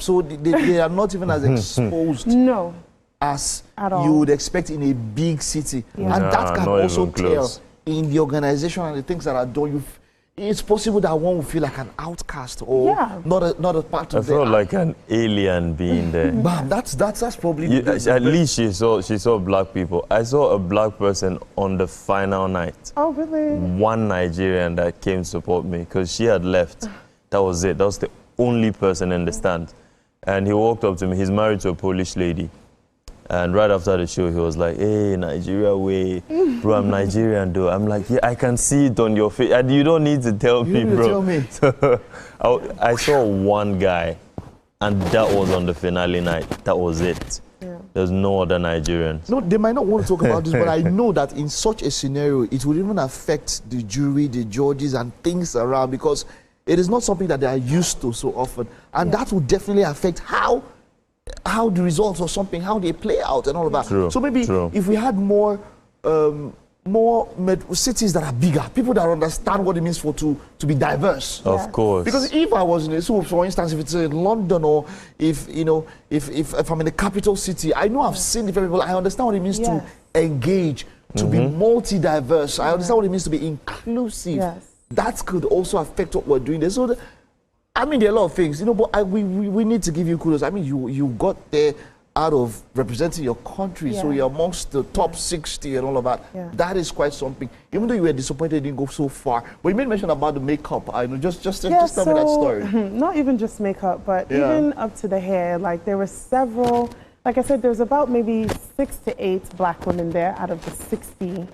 Speaker 2: So they are not even as exposed.
Speaker 14: No.
Speaker 2: As you would expect in a big city.
Speaker 14: Yeah.
Speaker 2: And that can also tell in the organization and the things that are done. It's possible that one will feel like an outcast or not a part of it.
Speaker 4: I felt like an alien being there.
Speaker 2: Bam, that's probably
Speaker 4: at least she saw black people. I saw a black person on the final night.
Speaker 14: Oh, really?
Speaker 4: One Nigerian that came to support me because she had left. That was it. That was the only person in the stand. And he walked up to me. He's married to a Polish lady. And right after the show, he was like, hey, Nigeria way. Bro, I'm Nigerian, though. I'm like, yeah, I can see it on your face. And you don't need to tell me, bro.
Speaker 2: Tell me.
Speaker 4: So I saw one guy, and that was on the finale night. That was it. Yeah. There's no other Nigerians.
Speaker 2: No, they might not want to talk about this, but I know that in such a scenario, it would even affect the jury, the judges, and things around, because it is not something that they are used to so often. And that would definitely affect how the results or something, how they play out and all of that.
Speaker 4: True,
Speaker 2: so maybe if we had more cities that are bigger, people that understand what it means to be diverse.
Speaker 4: Of course.
Speaker 2: Because if I was in a, so for instance, if it's in London or if I'm in a capital city, I know I've seen different people. I understand what it means to engage, to be multi-diverse. I understand what it means to be inclusive.
Speaker 14: Yes.
Speaker 2: That could also affect what we're doing there. So I mean, there are a lot of things, you know, but we need to give you kudos. I mean, you got there out of representing your country, so you're amongst the top 60 and all of that.
Speaker 14: Yeah.
Speaker 2: That is quite something. Even though you were disappointed it didn't go so far, but you made mention about the makeup. I know, just tell me that story.
Speaker 14: Not even just makeup, but even up to the hair. Like there were several. Like I said, there's about maybe 6 to 8 black women there out of the 60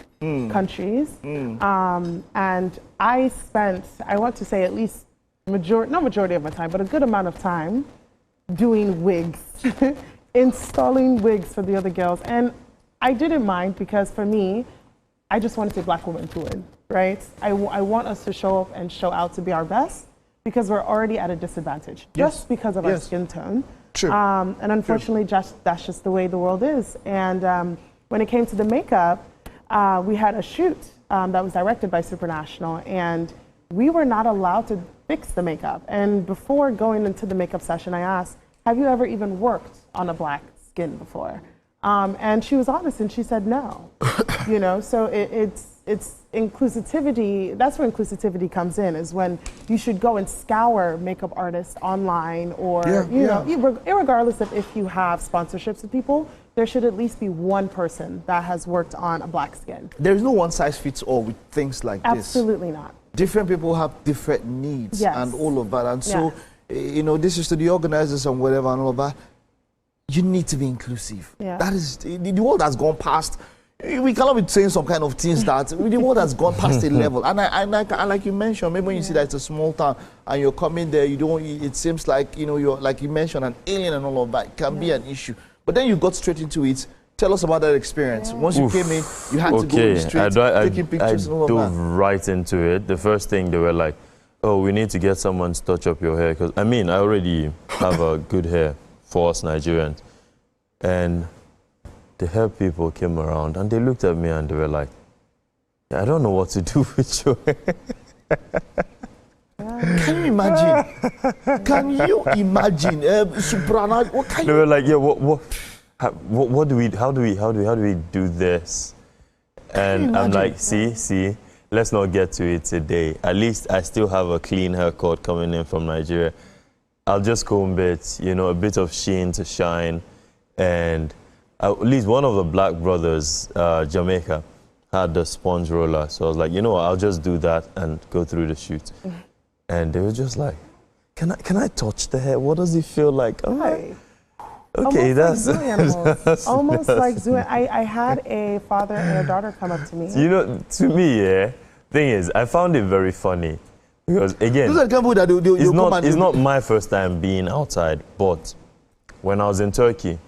Speaker 14: countries, and I spent, I want to say at least. Not majority of my time, but a good amount of time doing wigs, installing wigs for the other girls. And I didn't mind because for me, I just wanted to see black women to win, right? I want us to show up and show out to be our best, because we're already at a disadvantage just because of our skin tone.
Speaker 2: True.
Speaker 14: And unfortunately, that's just the way the world is. And when it came to the makeup, we had a shoot that was directed by Supranational, and we were not allowed to fix the makeup. And before going into the makeup session, I asked, have you ever even worked on a black skin before? And she was honest, and she said no. You know, so it's inclusivity. That's where inclusivity comes in, is when you should go and scour makeup artists online, or you know, irregardless of if you have sponsorships with people, there should at least be one person that has worked on a black skin.
Speaker 2: There is no one size fits all with things like this.
Speaker 14: Absolutely not.
Speaker 2: Different people have different needs and all of that, and so you know, this is to the organizers and whatever and all of that. You need to be inclusive. That is the world has gone past. We cannot be saying some kind of things that the world has gone past a level. And I like you mentioned, maybe when you see that it's a small town and you're coming there, you don't. It seems like, you know, you're, like you mentioned, an alien and all of that. It can be an issue. But then you got straight into it. Tell us about that experience. Once you came in, you had to go straight, taking pictures and all of that.
Speaker 4: I dove right into it. The first thing they were like, "Oh, we need to get someone to touch up your hair," because I mean, I already have a good hair for us Nigerians, and the hair people came around and they looked at me and they were like, "I don't know what to do with your hair."
Speaker 2: Can you imagine? Can you imagine?
Speaker 4: They were like, "Yeah, what do we? How do we do this?" And I'm like, see, let's not get to it today. At least I still have a clean haircut coming in from Nigeria. I'll just comb it, you know, a bit of sheen to shine, and at least one of the black brothers, Jamaica, had the sponge roller. So I was like, you know what, I'll just do that and go through the shoot. And they were just like, can I touch the hair? What does it feel like? I'm like, okay, that's
Speaker 14: almost like zoo. I had a father and a daughter come up to me.
Speaker 4: You know, to me, thing is, I found it very funny because again, it's not my first time being outside, but when I was in Turkey,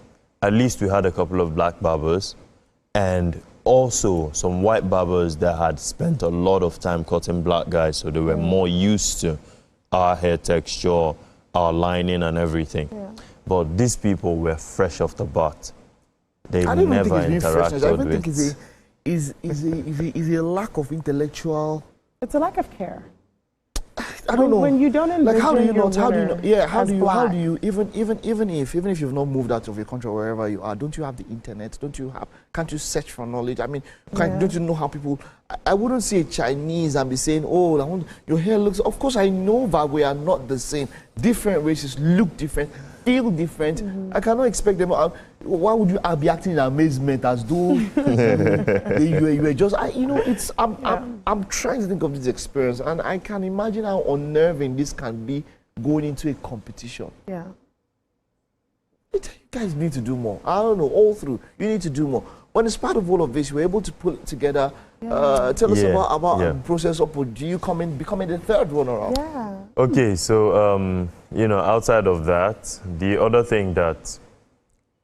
Speaker 4: at least we had a couple of black barbers and also some white barbers that had spent a lot of time cutting black guys, so they were more used to our hair texture, our lining and everything. But these people were fresh off the bat. They've never interacted with.
Speaker 2: I think it's a lack of intellectual.
Speaker 14: It's a lack of care.
Speaker 2: I don't know.
Speaker 14: When you don't envision,
Speaker 2: like, how do you
Speaker 14: not?
Speaker 2: How do you know? Yeah, how do you even if you've not moved out of your country or wherever you are, don't you have the internet? Can't you search for knowledge? I mean, don't you know how people? I wouldn't say Chinese and be saying, oh, your hair looks. Of course, I know that we are not the same. Different races look different, feel different. I cannot expect them. Why would you be acting in amazement as though you were just? I'm trying to think of this experience, and I can imagine how unnerving this can be going into a competition.
Speaker 14: Yeah.
Speaker 2: You guys need to do more. I don't know, all through. You need to do more. When it's part of all of this, you were able to pull it together. Tell us about the process of you becoming the third runner-up.
Speaker 14: Yeah.
Speaker 4: Okay, so, you know, outside of that, the other thing that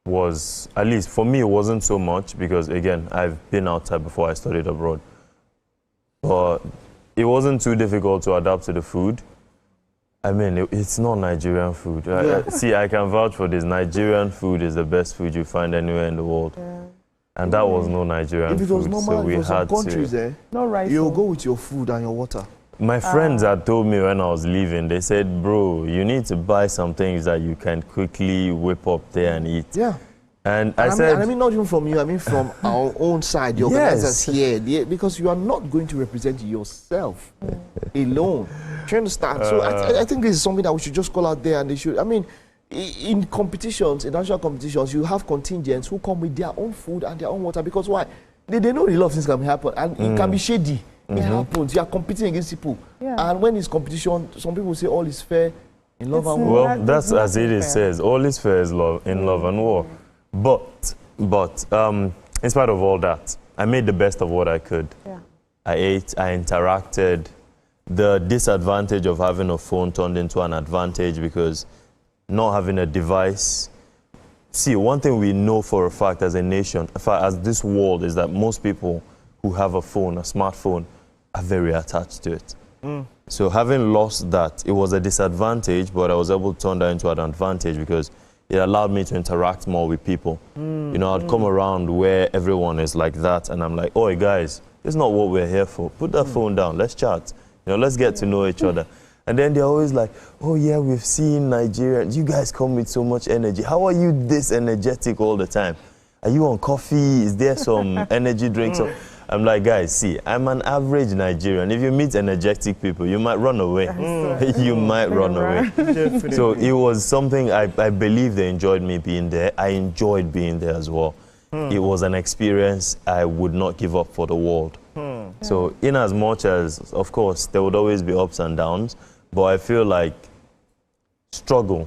Speaker 4: was, at least for me, it wasn't so much because, again, I've been outside before I studied abroad. But it wasn't too difficult to adapt to the food. I mean, it's not Nigerian food. See, I can vouch for this. Nigerian food is the best food you find anywhere in the world. And that was no Nigerian food.
Speaker 2: If it was normal,
Speaker 4: so we
Speaker 2: for some countries, you'll go with your food and your water.
Speaker 4: My friends had told me when I was leaving, they said, bro, you need to buy some things that you can quickly whip up there and eat.
Speaker 2: Yeah.
Speaker 4: And I said...
Speaker 2: I mean, not even from you, I mean from our own side, the organizers here, because you are not going to represent yourself alone. Do you understand? So I think this is something that we should just call out there, and they should, I mean, in competitions, in national competitions, you have contingents who come with their own food and their own water, because why? They know a lot of things can happen, and it can be shady. It happens. You are competing against people. And when it's competition, some people say all is fair in love and war.
Speaker 4: Well, that's as it says. All is fair is love in love and war. But in spite of all that, I made the best of what I could. I ate, I interacted. The disadvantage of having a phone turned into an advantage because not having a device. See, one thing we know for a fact as a nation, as this world, is that most people who have a phone, a smartphone, are very attached to it. So having lost that, it was a disadvantage, but I was able to turn that into an advantage because it allowed me to interact more with people. You know, I'd come around where everyone is like that, and I'm like, "Oi, guys, this is not what we're here for. Put that phone down. Let's chat. You know, let's get to know each other." And then they're always like, "Oh yeah, we've seen Nigerians. You guys come with so much energy. How are you this energetic all the time? Are you on coffee? Is there some energy drinks?" I'm like, "Guys, see, I'm an average Nigerian. If you meet energetic people, you might run away. You might run away." So it was something I believe they enjoyed me being there. I enjoyed being there as well. It was an experience I would not give up for the world. So in as much as, of course, there would always be ups and downs, but I feel like struggle,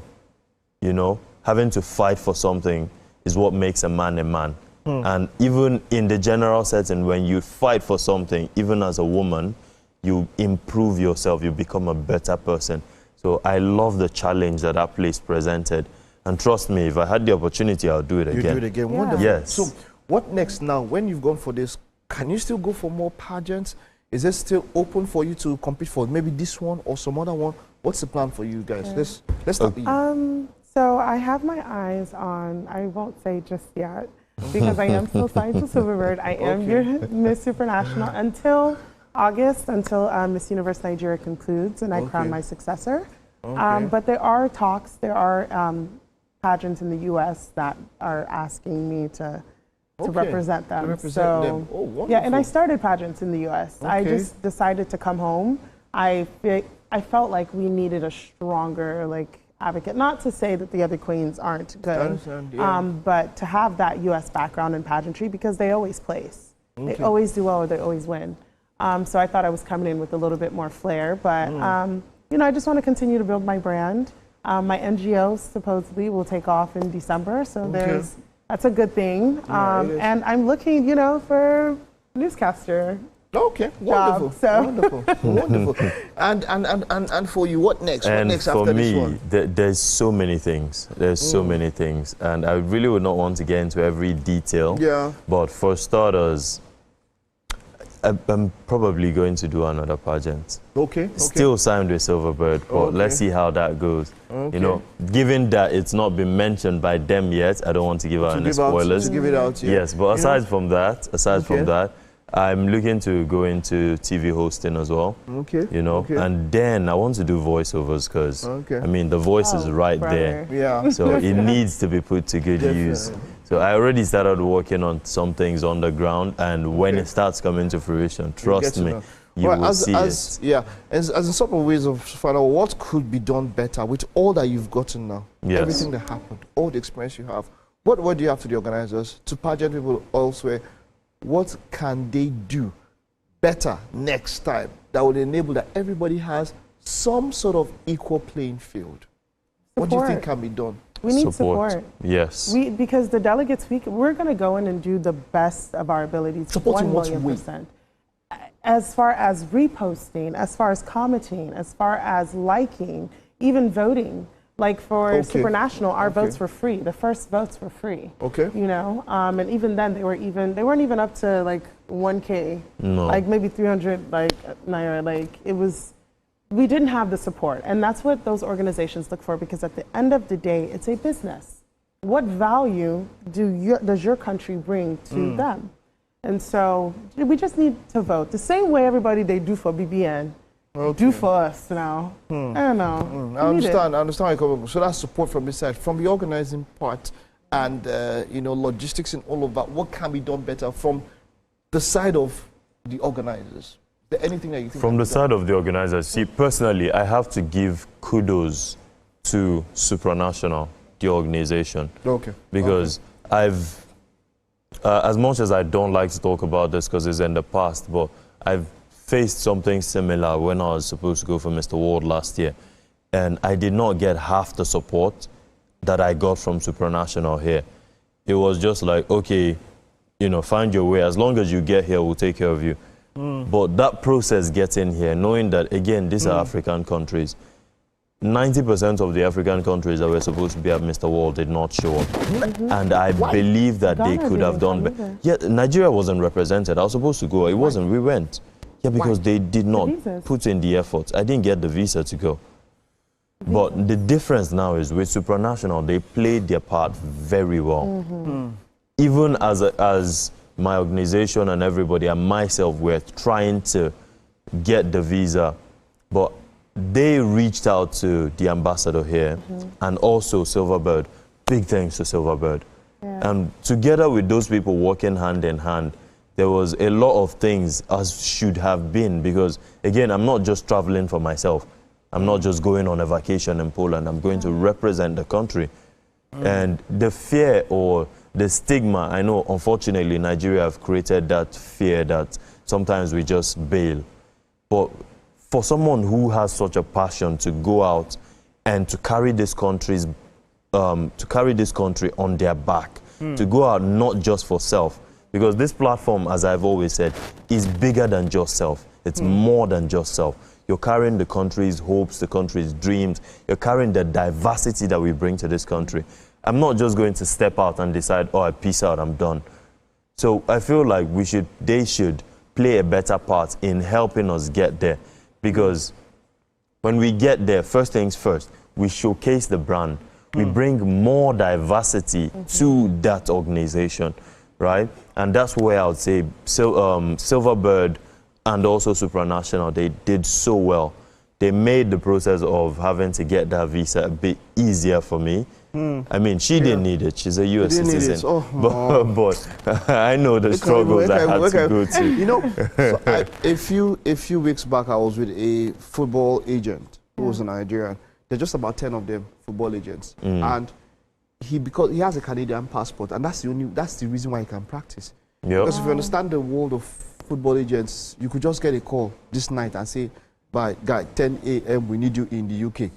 Speaker 4: you know, having to fight for something is what makes a man a man. And even in the general setting, when you fight for something, even as a woman, you improve yourself, you become a better person. So I love the challenge that that place presented. And trust me, if I had the opportunity, I'll do it again.
Speaker 2: You do it again.
Speaker 14: Yeah.
Speaker 2: Wonderful.
Speaker 4: Yes.
Speaker 2: So what next now? When you've gone for this, can you still go for more pageants? Is it still open for you to compete for maybe this one or some other one? What's the plan for you guys? Let's start with you.
Speaker 14: So I have my eyes on, I won't say just yet, because I am still signed to Silverbird. I am your Miss Supranational until August, until Miss Universe Nigeria concludes and I crown my successor. But there are talks, there are pageants in the U.S. that are asking me to represent them. Yeah, and I started pageants in the U.S. I just decided to come home. I felt like we needed a stronger advocate. Not to say that the other queens aren't good, but to have that U.S. background in pageantry because they always place. They always do well or they always win. So I thought I was coming in with a little bit more flair, but you know, I just want to continue to build my brand. My NGO supposedly will take off in December, so that's a good thing. And I'm looking, you know, for newscaster.
Speaker 2: Okay, wonderful, wonderful, wonderful. And for you, what next?
Speaker 4: And
Speaker 2: what next
Speaker 4: for
Speaker 2: after
Speaker 4: me,
Speaker 2: this one?
Speaker 4: there's so many things. There's so many things, and I really would not want to get into every detail.
Speaker 2: Yeah.
Speaker 4: But for starters, I'm probably going to do another pageant.
Speaker 2: Okay.
Speaker 4: Still signed with Silverbird, but let's see how that goes. You know, given that it's not been mentioned by them yet, I don't want to give out any spoilers.
Speaker 2: To give it out, yeah.
Speaker 4: Yes, but aside from that, I'm looking to go into TV hosting as well. You know, and then I want to do voiceovers because I mean the voice is right there.
Speaker 2: Yeah.
Speaker 4: So it needs to be put to good use. So I already started working on some things on the ground, and when it starts coming to fruition, trust me, you will see it.
Speaker 2: Yeah, as in some ways of find out what could be done better with all that you've gotten now, everything that happened, all the experience you have. What do you have to the organizers, to pageant people elsewhere? What can they do better next time that would enable that everybody has some sort of equal playing field? What do you think can be done?
Speaker 14: We need support.
Speaker 4: Yes.
Speaker 14: Because the delegates, we're going to go in and do the best of our abilities.
Speaker 2: Support in what way?
Speaker 14: As far as reposting, as far as commenting, as far as liking, even voting. Like for Supranational, our votes were free. The first votes were free. You know, and even then they weren't even up to like 1K.
Speaker 4: No.
Speaker 14: Like maybe 300 naira. Like it was. We didn't have the support, and that's what those organizations look for, because at the end of the day, it's a business. What value does your country bring to them? And so we just need to vote. The same way everybody they do for BBN, do for us now. I don't know.
Speaker 2: I understand. So that's support from this side, from the organizing part, and you know, logistics and all of that. What can be done better from the side of the organizers? Anything that you think
Speaker 4: from the side of the organizers? See, personally, I have to give kudos to Supranational, the organization. Because I've, as much as I don't like to talk about this because it's in the past, but I've faced something similar when I was supposed to go for Mr. World last year. And I did not get half the support that I got from Supranational here. It was just like, okay, you know, find your way. As long as you get here, we'll take care of you. But that process getting here, knowing that, again, these are African countries. 90% of the African countries that were supposed to be at Mr. World did not show up. And I believe that they could have done better. Yeah, Nigeria wasn't represented. I was supposed to go. It wasn't. We went. Yeah, because
Speaker 14: Why?
Speaker 4: they did not
Speaker 14: visas.
Speaker 4: put in the effort. I didn't get the visa to go. But the difference now is with Supranational, they played their part very well. Even as my organization and everybody and myself were trying to get the visa, but they reached out to the ambassador here and also Silverbird. Big thanks to Silverbird. And together with those people working hand in hand, there was a lot of things as should have been, because again, I'm not just traveling for myself. I'm not just going on a vacation in Poland. I'm going to represent the country. And the fear or the stigma, I know unfortunately Nigeria have created that fear that sometimes we just bail. But for someone who has such a passion to go out and to carry this country on their back, to go out not just for self, because this platform, as I've always said, is bigger than just self. It's more than just self. You're carrying the country's hopes, the country's dreams. You're carrying the diversity that we bring to this country. I'm not just going to step out and decide, oh, I peace out, I'm done. So I feel like they should play a better part in helping us get there. Because when we get there, first things first, we showcase the brand. We bring more diversity to that organization, right? And that's where I would say Silverbird and also Supranational, they did so well. They made the process of having to get that visa a bit easier for me. I mean, she didn't need it. She's a U.S. citizen. But I know the struggles I had to go to.
Speaker 2: You know, so a few weeks back, I was with a football agent who was a Nigerian. There's just about 10 of them, football agents. And because he has a Canadian passport, and that's the reason why he can practice. Because if you understand the world of football agents, you could just get a call this night and say, by 10 a.m. we need you in the UK.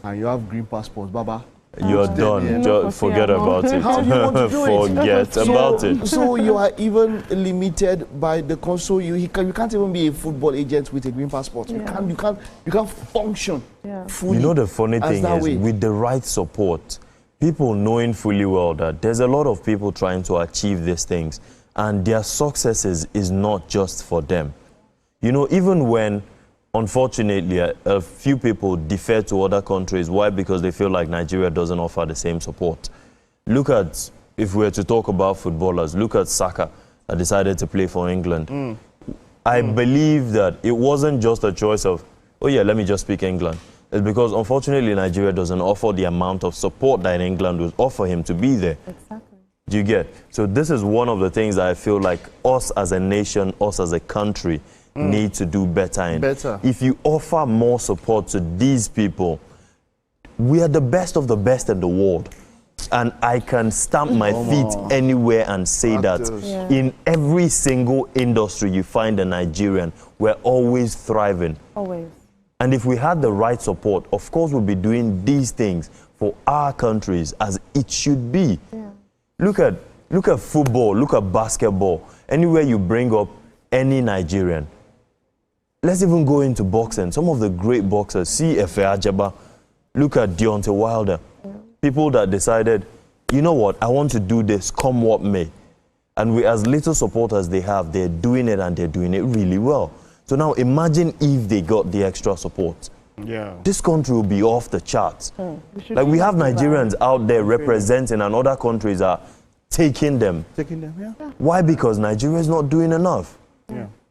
Speaker 2: And you have green passports, Baba.
Speaker 4: You're done. Just forget about it.
Speaker 2: How do you want to do it?
Speaker 4: Forget about it.
Speaker 2: So you are even limited by the consul. You can't even be a football agent with a green passport. You can't function fully.
Speaker 4: You know, the funny thing is, with the right support, people knowing fully well that there's a lot of people trying to achieve these things, and their successes is not just for them. You know, even when unfortunately, a few people defer to other countries. Why? Because they feel like Nigeria doesn't offer the same support. Look at, if we were to talk about footballers, look at Saka that decided to play for England. I believe that it wasn't just a choice of, oh yeah, let me just speak England. It's because unfortunately Nigeria doesn't offer the amount of support that England would offer him to be there.
Speaker 14: Exactly.
Speaker 4: Do you get? So this is one of the things that I feel like us as a nation, us as a country, need to do better in. If you offer more support to these people, we are the best of the best in the world. And I can stamp my feet anywhere and say that in every single industry you find a Nigerian, we're always thriving.
Speaker 14: Always.
Speaker 4: And if we had the right support, of course we'll be doing these things for our countries as it should be. Look at football, look at basketball. Anywhere you bring up any Nigerian, let's even go into boxing. Some of the great boxers, see Efe Ajaba, look at Deontay Wilder. People that decided, you know what, I want to do this, come what may. And with as little support as they have, they're doing it, and they're doing it really well. So now imagine if they got the extra support. This country will be off the charts. Like, we have Nigerians out there representing, and other countries are taking them. Why? Because Nigeria is not doing enough.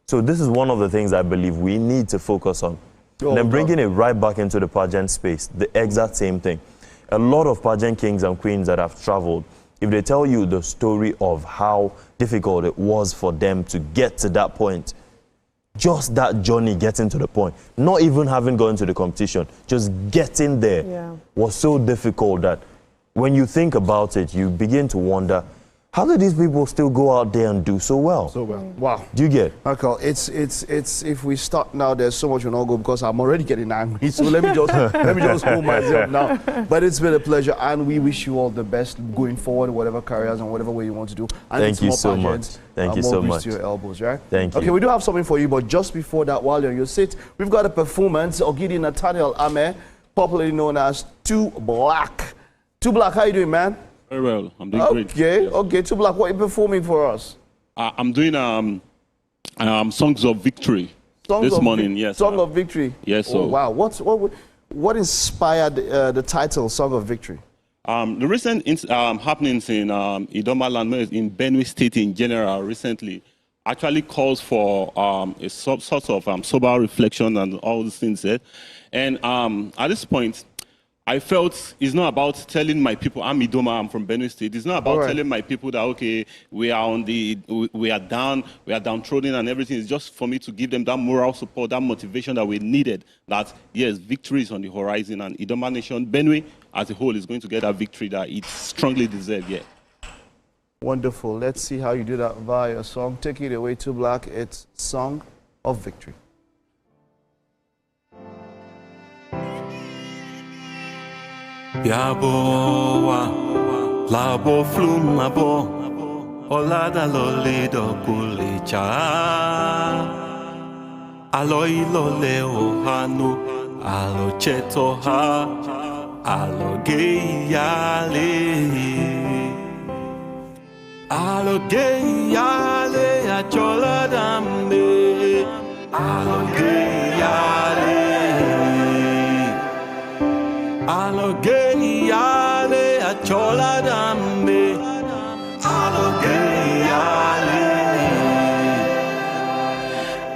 Speaker 4: So this is one of the things I believe we need to focus on. And then bringing it right back into the pageant space, the exact same thing. A lot of pageant kings and queens that have traveled, if they tell you the story of how difficult it was for them to get to that point, just that journey getting to the point, not even having gone to the competition, just getting there was so difficult that when you think about it, you begin to wonder, how do these people still go out there and do so well?
Speaker 2: Wow.
Speaker 4: Do you get?
Speaker 2: Okay, it's if we start now, there's so much we'll not go because I'm already getting angry. So let me just hold myself now. But it's been a pleasure, and we wish you all the best going forward, whatever careers and whatever way you want to do. And
Speaker 4: Thank you so much. Thank you so much.
Speaker 2: To your elbows, right?
Speaker 4: Thank you.
Speaker 2: Okay, we do have something for you, but just before that, while you're on your seat, we've got a performance. Ogidi Nathaniel Ame, popularly known as Too Black. Too Black, how you doing, man?
Speaker 5: Very well. I'm doing great.
Speaker 2: Okay, Too Black, what are you performing for us?
Speaker 5: I'm doing Songs of Victory. This morning, yes.
Speaker 2: Song of Victory.
Speaker 5: Yes,
Speaker 2: Oh,
Speaker 5: so.
Speaker 2: wow. What inspired the title Song of Victory?
Speaker 5: The recent happenings in Idoma land, in Benue State in general recently, actually calls for a sort of sober reflection and all these things there. And at this point, I felt it's not about telling my people, I'm Idoma, I'm from Benue State. It's not about telling my people that, okay, we are downtrodden and everything. It's just for me to give them that moral support, that motivation that we needed, that, yes, victory is on the horizon, and Idoma Nation, Benue as a whole is going to get that victory that it strongly deserves, yeah.
Speaker 2: Wonderful. Let's see how you do that via your song. Take it away, 2 Black. It's Song of Victory.
Speaker 7: Yaboa, labo flumabo, olada lole dokulecha, aloi lole ohanu, alo cheto ha, alo geyale, alo geyale, achola dambe, alo geyale. Alogeyale achola dambe, alogeyale,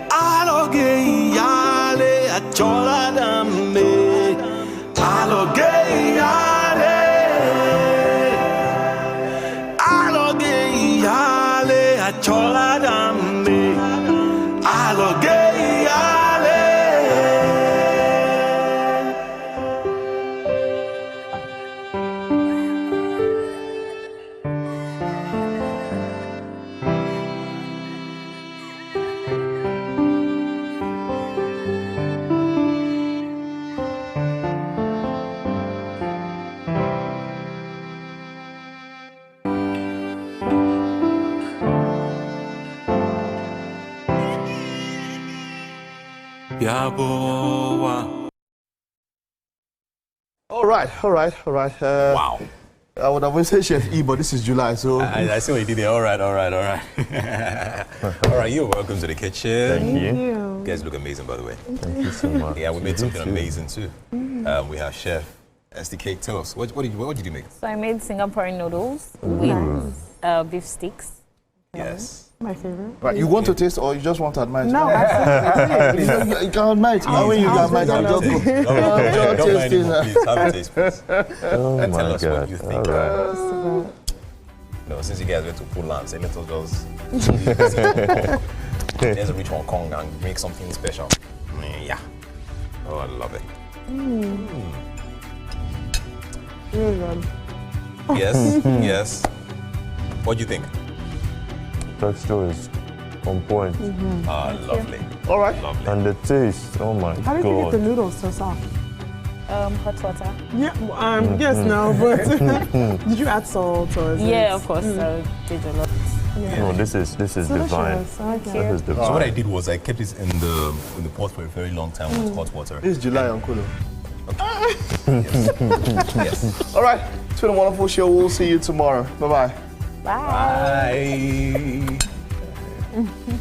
Speaker 7: alogeyale achola dambe, alogeyale, alogeyale achola dambe, alogeyale. Yaboa.
Speaker 2: All right. Wow. I would have said Chef E, but this is July, so...
Speaker 1: I see what you did there. All right. All right, you're welcome to the kitchen.
Speaker 20: Thank you.
Speaker 1: You guys look amazing, by the way.
Speaker 20: Thank you so much.
Speaker 1: Yeah, we made something amazing, too. We have Chef SDK. Tell us, what did you make?
Speaker 18: So I made Singaporean noodles with beef sticks.
Speaker 1: Yes.
Speaker 14: My favorite.
Speaker 2: Right, you want to taste or you just want to admire?
Speaker 14: No, absolutely.
Speaker 2: You can admire it. How when you can admire it, I'll just go.
Speaker 1: Please, have a taste, please.
Speaker 20: Oh
Speaker 1: and
Speaker 20: my
Speaker 1: tell us
Speaker 20: God.
Speaker 1: what you think.
Speaker 20: All right.
Speaker 1: No, since you guys went to Pulan, say let us just let's reach Hong Kong and make something special. Yeah. Oh, I love it.
Speaker 14: Really good.
Speaker 1: Yes, yes. What do you think?
Speaker 4: Texture is on point.
Speaker 1: Lovely.
Speaker 2: All right.
Speaker 1: Lovely.
Speaker 4: And the taste, oh my
Speaker 14: How did you get the
Speaker 4: God.
Speaker 14: noodles so soft?
Speaker 18: Hot water.
Speaker 14: Yeah, yes, no, but did you add salt or?
Speaker 18: Yeah, of course. I did a lot.
Speaker 14: Yeah.
Speaker 4: No, this is divine.
Speaker 14: Okay.
Speaker 4: This is divine.
Speaker 1: So what I did was I kept it in the pot for a very long time with hot water.
Speaker 2: This is July, Uncle.
Speaker 1: Okay. Yes.
Speaker 2: All right. It's been a wonderful show. We'll see you tomorrow. Bye-bye.
Speaker 18: Bye.
Speaker 1: Bye.